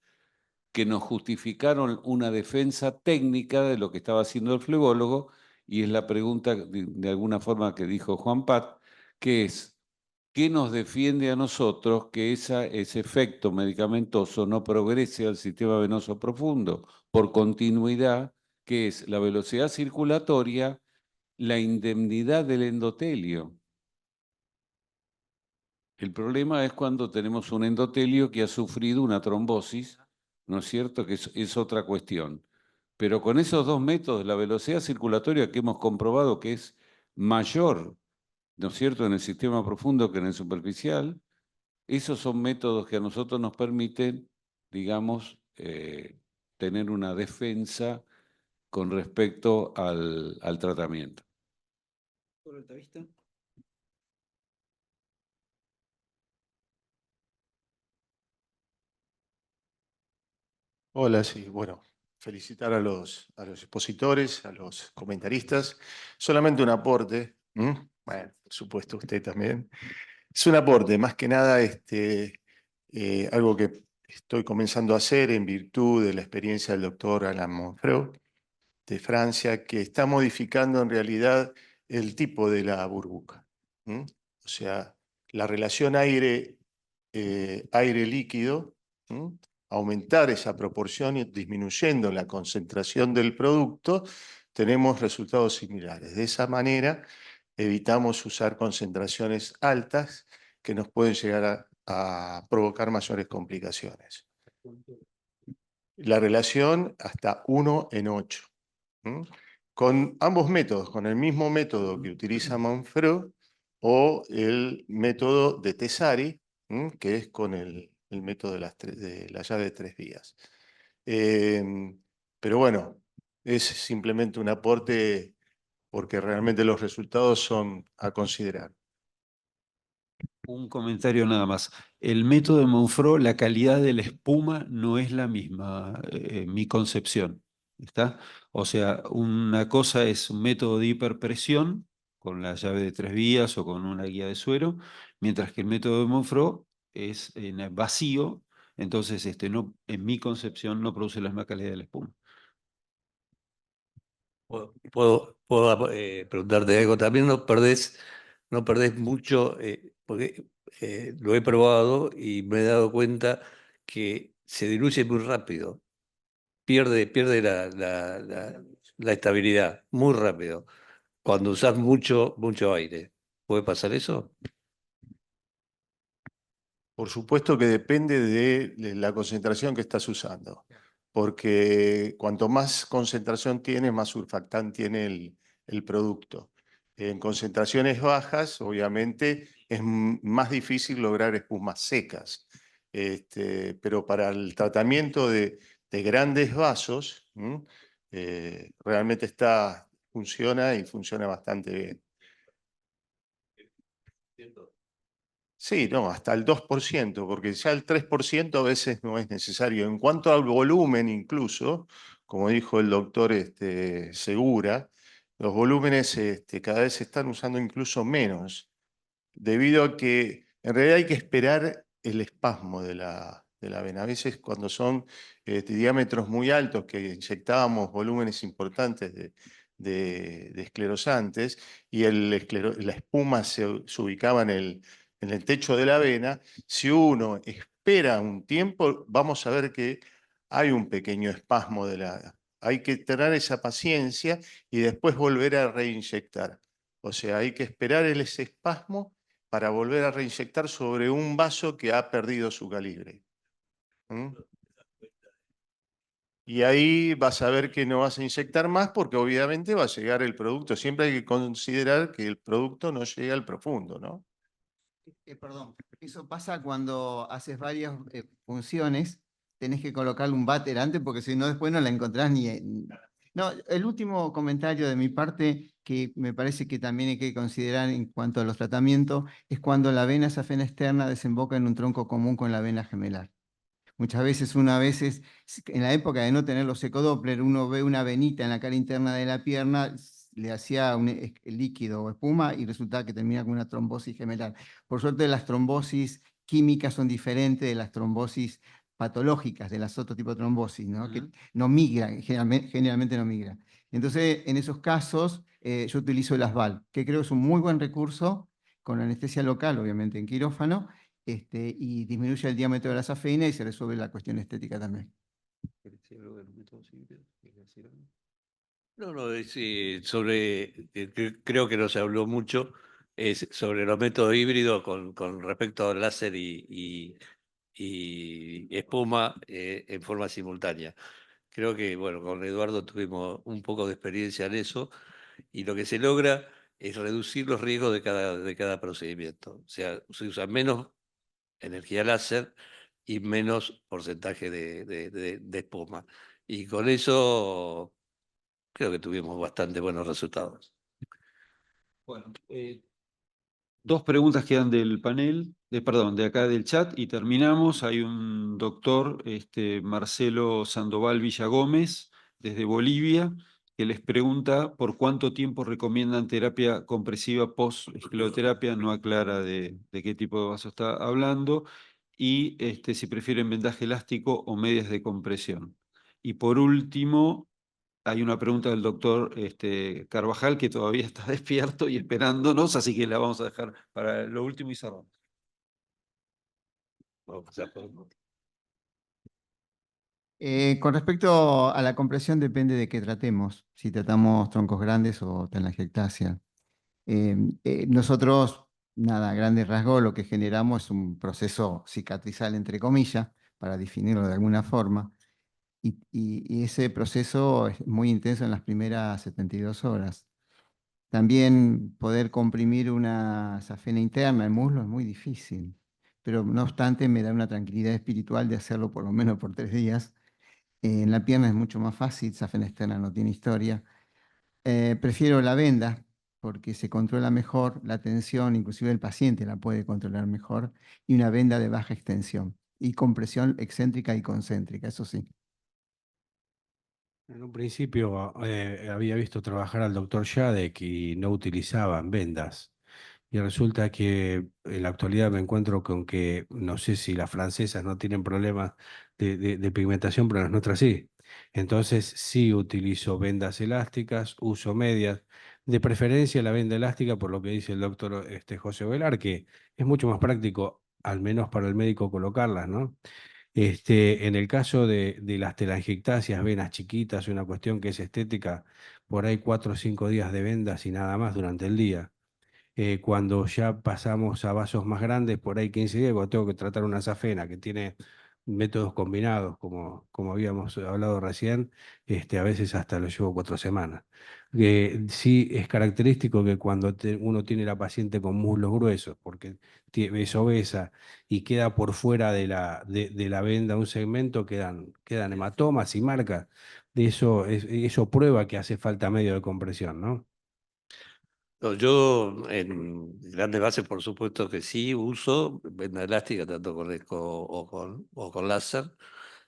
que nos justificaron una defensa técnica de lo que estaba haciendo el flebólogo, y es la pregunta de alguna forma que dijo Juan Pat, que es, ¿qué nos defiende a nosotros que ese efecto medicamentoso no progrese al sistema venoso profundo por continuidad, que es la velocidad circulatoria, la indemnidad del endotelio? El problema es cuando tenemos un endotelio que ha sufrido una trombosis, ¿no es cierto? Que es otra cuestión. Pero con esos dos métodos, la velocidad circulatoria que hemos comprobado que es mayor, ¿no es cierto?, en el sistema profundo que en el superficial, esos son métodos que a nosotros nos permiten, digamos, tener una defensa con respecto al tratamiento. ¿Por Altavista? Hola, sí, bueno, felicitar a los expositores, a los comentaristas. Solamente un aporte, bueno, por supuesto usted también. Es un aporte, más que nada algo que estoy comenzando a hacer en virtud de la experiencia del doctor Alain Monfreux de Francia, que está modificando en realidad el tipo de la burbuja. O sea, la relación aire-líquido, aumentar esa proporción y disminuyendo la concentración del producto, tenemos resultados similares. De esa manera evitamos usar concentraciones altas que nos pueden llegar a provocar mayores complicaciones. La relación hasta 1 en 8. Con ambos métodos, con el mismo método que utiliza Monfreux o el método de Tesari, que es con el método de la llave de 3 vías. Pero bueno, es simplemente un aporte porque realmente los resultados son a considerar. Un comentario nada más. El método de Monfreux, la calidad de la espuma no es la misma, mi concepción. ¿Está? O sea, una cosa es un método de hiperpresión con la llave de 3 vías o con una guía de suero, mientras que el método de Monfreux es en vacío, entonces no, en mi concepción no produce la misma calidad de la espuma. ¿Puedo preguntarte algo? También no perdés mucho, porque lo he probado y me he dado cuenta que se diluye muy rápido. Pierde la estabilidad muy rápido. Cuando usás mucho aire. ¿Puede pasar eso? Por supuesto que depende de la concentración que estás usando, porque cuanto más concentración tiene, más surfactante tiene el producto. En concentraciones bajas, obviamente, es más difícil lograr espumas secas, pero para el tratamiento de grandes vasos, realmente funciona y funciona bastante bien. Sí, no, hasta el 2%, porque ya el 3% a veces no es necesario. En cuanto al volumen incluso, como dijo el doctor Segura, los volúmenes cada vez se están usando incluso menos, debido a que en realidad hay que esperar el espasmo de la vena. A veces cuando son diámetros muy altos, que inyectábamos volúmenes importantes de esclerosantes y la espuma se ubicaba en el techo de la vena, si uno espera un tiempo, vamos a ver que hay un pequeño espasmo Hay que tener esa paciencia y después volver a reinyectar. O sea, hay que esperar ese espasmo para volver a reinyectar sobre un vaso que ha perdido su calibre. Y ahí vas a ver que no vas a inyectar más porque obviamente va a llegar el producto. Siempre hay que considerar que el producto no llega al profundo, ¿no? Perdón, eso pasa cuando haces varias funciones, tenés que colocarle un váter antes porque si no después no la encontrás ni... No, el último comentario de mi parte que me parece que también hay que considerar en cuanto a los tratamientos, es cuando la vena safena externa desemboca en un tronco común con la vena gemelar. Muchas veces en la época de no tener los ecodoppler, uno ve una venita en la cara interna de la pierna, le hacía un líquido o espuma y resultaba que termina con una trombosis gemelar. Por suerte, las trombosis químicas son diferentes de las trombosis patológicas, de las otros tipos de trombosis, ¿no? Que no migran, generalmente no migran. Entonces, en esos casos, yo utilizo el ASVAL, que creo que es un muy buen recurso, con anestesia local, obviamente en quirófano, y disminuye el diámetro de la safena y se resuelve la cuestión estética también. No, no, creo que no se habló mucho, es sobre los métodos híbridos con respecto al láser y espuma en forma simultánea. Creo que, bueno, con Eduardo tuvimos un poco de experiencia en eso y lo que se logra es reducir los riesgos de cada procedimiento. O sea, se usa menos energía láser y menos porcentaje de espuma. Y con eso creo que tuvimos bastante buenos resultados. Bueno, dos preguntas quedan del panel, perdón, de acá del chat y terminamos. Hay un doctor, Marcelo Sandoval Villagómez, desde Bolivia, que les pregunta por cuánto tiempo recomiendan terapia compresiva post-escleroterapia, no aclara de qué tipo de vaso está hablando, y si prefieren vendaje elástico o medias de compresión. Y por último, hay una pregunta del doctor Carvajal que todavía está despierto y esperándonos, así que la vamos a dejar para lo último y cerramos. Con respecto a la compresión, depende de qué tratemos, si tratamos troncos grandes o telangiectasia. Nosotros, nada, a grandes rasgos, lo que generamos es un proceso cicatrizal, entre comillas, para definirlo de alguna forma. Y ese proceso es muy intenso en las primeras 72 horas. También poder comprimir una safena interna, el muslo, es muy difícil. Pero no obstante, me da una tranquilidad espiritual de hacerlo por lo menos por 3 días. En la pierna es mucho más fácil, safena externa no tiene historia. Prefiero la venda porque se controla mejor la tensión, inclusive el paciente la puede controlar mejor, y una venda de baja extensión y compresión excéntrica y concéntrica, eso sí. En un principio había visto trabajar al doctor Shadek y no utilizaban vendas. Y resulta que en la actualidad me encuentro con que no sé si las francesas no tienen problemas de pigmentación, pero las nuestras sí. Entonces sí utilizo vendas elásticas, uso medias, de preferencia la venda elástica, por lo que dice el doctor José Velar, que es mucho más práctico, al menos para el médico, colocarlas, ¿no? En el caso de las telangiectasias, venas chiquitas, una cuestión que es estética, por ahí 4 o 5 días de vendas y nada más durante el día. Cuando ya pasamos a vasos más grandes, por ahí 15 días, cuando tengo que tratar una safena que tiene métodos combinados, como habíamos hablado recién, a veces hasta lo llevo 4 semanas. Sí es característico que cuando uno tiene la paciente con muslos gruesos, porque es obesa y queda por fuera de la venda un segmento, quedan hematomas y marcas. Eso prueba que hace falta medio de compresión, ¿no? No, yo en grandes bases, por supuesto que sí, uso venda elástica tanto con eco o con láser.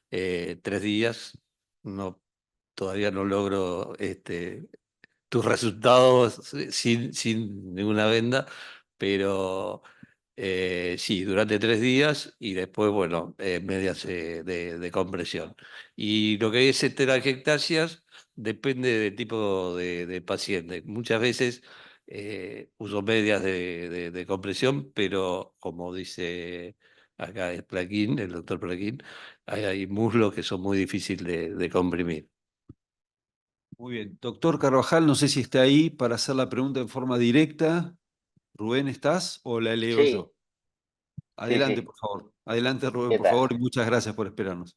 3 días, no, todavía no logro tus resultados sin ninguna venda, pero sí, durante 3 días y después, bueno, medias de compresión. Y lo que es telangiectasias depende del tipo de paciente. Muchas veces uso medias de compresión, pero como dice acá el doctor Plaquín, hay muslos que son muy difíciles de comprimir. Muy bien. Doctor Carvajal, no sé si está ahí para hacer la pregunta en forma directa. Rubén, ¿estás o la leo Sí, yo? sí, Adelante, sí. por favor. Adelante, Rubén, ¿Qué por tal? favor, y muchas gracias por esperarnos.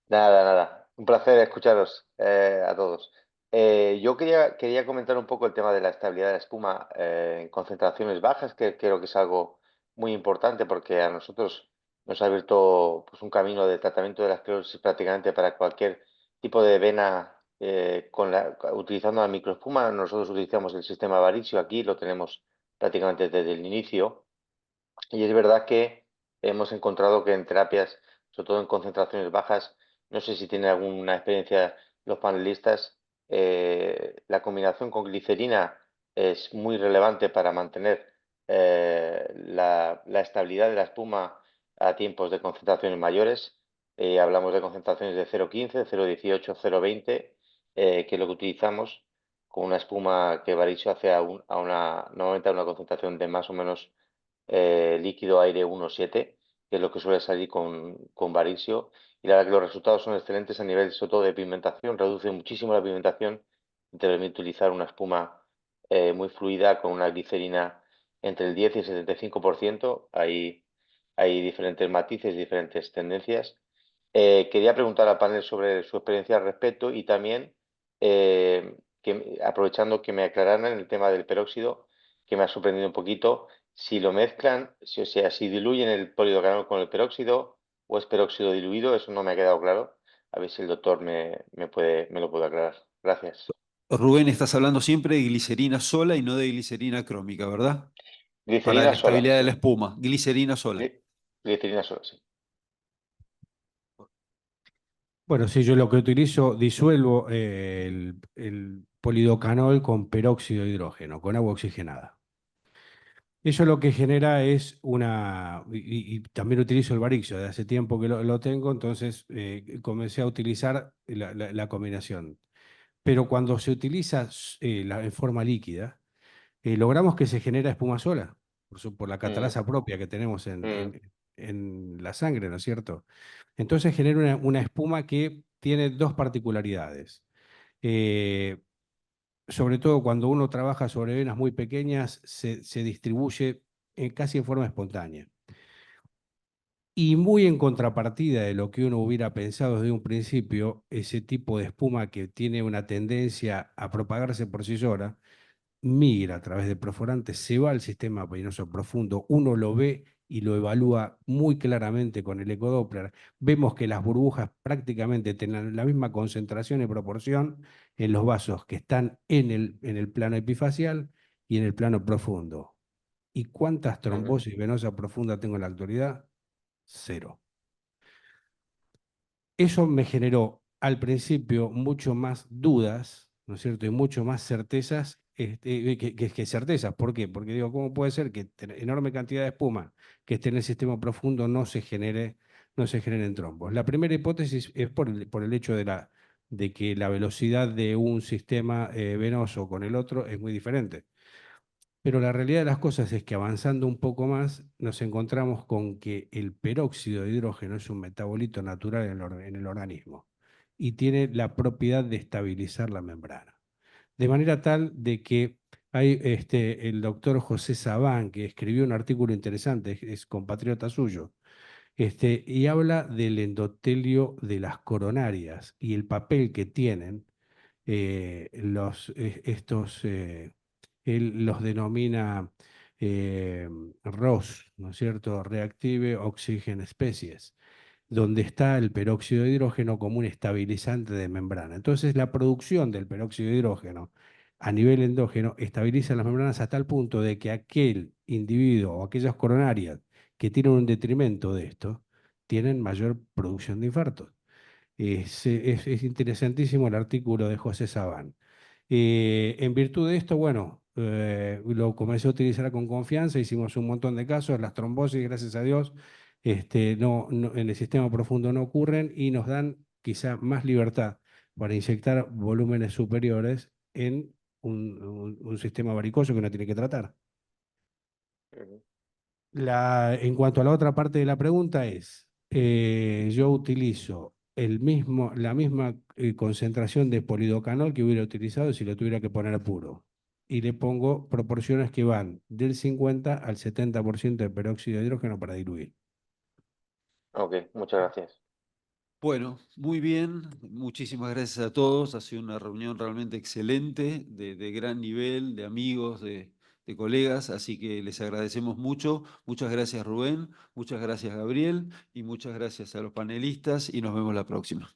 Nada, nada. Un placer escucharos a todos. Yo quería comentar un poco el tema de la estabilidad de la espuma en concentraciones bajas, que creo que es algo muy importante porque a nosotros nos ha abierto pues, un camino de tratamiento de la esclerosis prácticamente para cualquier tipo de vena utilizando la microespuma. Nosotros utilizamos el sistema Varicio aquí, lo tenemos prácticamente desde el inicio. Y es verdad que hemos encontrado que en terapias, sobre todo en concentraciones bajas, no sé si tienen alguna experiencia los panelistas, la combinación con glicerina es muy relevante para mantener la estabilidad de la espuma a tiempos de concentraciones mayores. Hablamos de concentraciones de 0,15, 0,18, 0,20, que es lo que utilizamos con una espuma que Varicio hace normalmente a una concentración de más o menos líquido aire 1,7, que es lo que suele salir con Varicio. Y la verdad que los resultados son excelentes a nivel, sobre todo, de pigmentación. Reduce muchísimo la pigmentación y te permite utilizar una espuma muy fluida con una glicerina entre el 10 y el 75%. Hay diferentes matices, diferentes tendencias. Quería preguntar al panel sobre su experiencia al respecto y también, aprovechando que me aclararan el tema del peróxido, que me ha sorprendido un poquito, si lo mezclan, o sea, si diluyen el polidocanol con el peróxido o es peróxido diluido, eso no me ha quedado claro. A ver si el doctor me lo puede aclarar. Gracias. Rubén, estás hablando siempre de glicerina sola y no de glicerina crómica, ¿verdad? Para Glicerina la sola, estabilidad de la sí. espuma, glicerina sola. Glicerina sola, sí. Bueno, sí, yo lo que utilizo, disuelvo el polidocanol con peróxido de hidrógeno, con agua oxigenada. Eso lo que genera es una, y también utilizo el Varicio, de hace tiempo que lo tengo, entonces comencé a utilizar la combinación. Pero cuando se utiliza en forma líquida, logramos que se genera espuma sola, por la Mm, catalasa propia que tenemos mm, en la sangre, ¿no es cierto? Entonces genera una espuma que tiene dos particularidades. Eh, Sobre todo cuando uno trabaja sobre venas muy pequeñas, se distribuye casi en forma espontánea. Y muy en contrapartida de lo que uno hubiera pensado desde un principio, ese tipo de espuma que tiene una tendencia a propagarse por sí sola, migra a través de perforantes, se va al sistema venoso profundo, uno lo ve y lo evalúa muy claramente con el ecodoppler. Vemos que las burbujas prácticamente tienen la misma concentración y proporción en los vasos que están en el plano epifacial y en el plano profundo. ¿Y cuántas mm, trombosis venosa profunda tengo en la actualidad? Cero. Eso me generó al principio mucho más dudas, ¿no es cierto? Y mucho más certezas que certezas. ¿Por qué? Porque digo, ¿cómo puede ser que enorme cantidad de espuma que esté en el sistema profundo no se generen trombos? La primera hipótesis es por el hecho de que la velocidad de un sistema venoso con el otro es muy diferente. Pero la realidad de las cosas es que avanzando un poco más, nos encontramos con que el peróxido de hidrógeno es un metabolito natural en el organismo y tiene la propiedad de estabilizar la membrana. De manera tal de que hay el doctor José Sabán, que escribió un artículo interesante, es compatriota suyo, y habla del endotelio de las coronarias y el papel que tienen estos, él los denomina ROS, ¿no es cierto? Reactive Oxygen Species, donde está el peróxido de hidrógeno como un estabilizante de membrana. Entonces, la producción del peróxido de hidrógeno a nivel endógeno estabiliza las membranas a tal punto de que aquel individuo o aquellas coronarias que tienen un detrimento de esto, tienen mayor producción de infartos. Es interesantísimo el artículo de José Sabán. En virtud de esto, bueno, lo comencé a utilizar con confianza, hicimos un montón de casos, las trombosis, gracias a Dios, en el sistema profundo no ocurren y nos dan quizá más libertad para inyectar volúmenes superiores en un sistema varicoso que uno tiene que tratar. mm. En cuanto a la otra parte de la pregunta yo utilizo la misma concentración de polidocanol que hubiera utilizado si lo tuviera que poner puro. Y le pongo proporciones que van del 50 al 70% de peróxido de hidrógeno para diluir. Ok, muchas gracias. Bueno, muy bien. Muchísimas gracias a todos. Ha sido una reunión realmente excelente, de gran nivel, de amigos, de colegas. Así que les agradecemos mucho. Muchas gracias, Rubén. Muchas gracias, Gabriel. Y muchas gracias a los panelistas. Y nos vemos la próxima.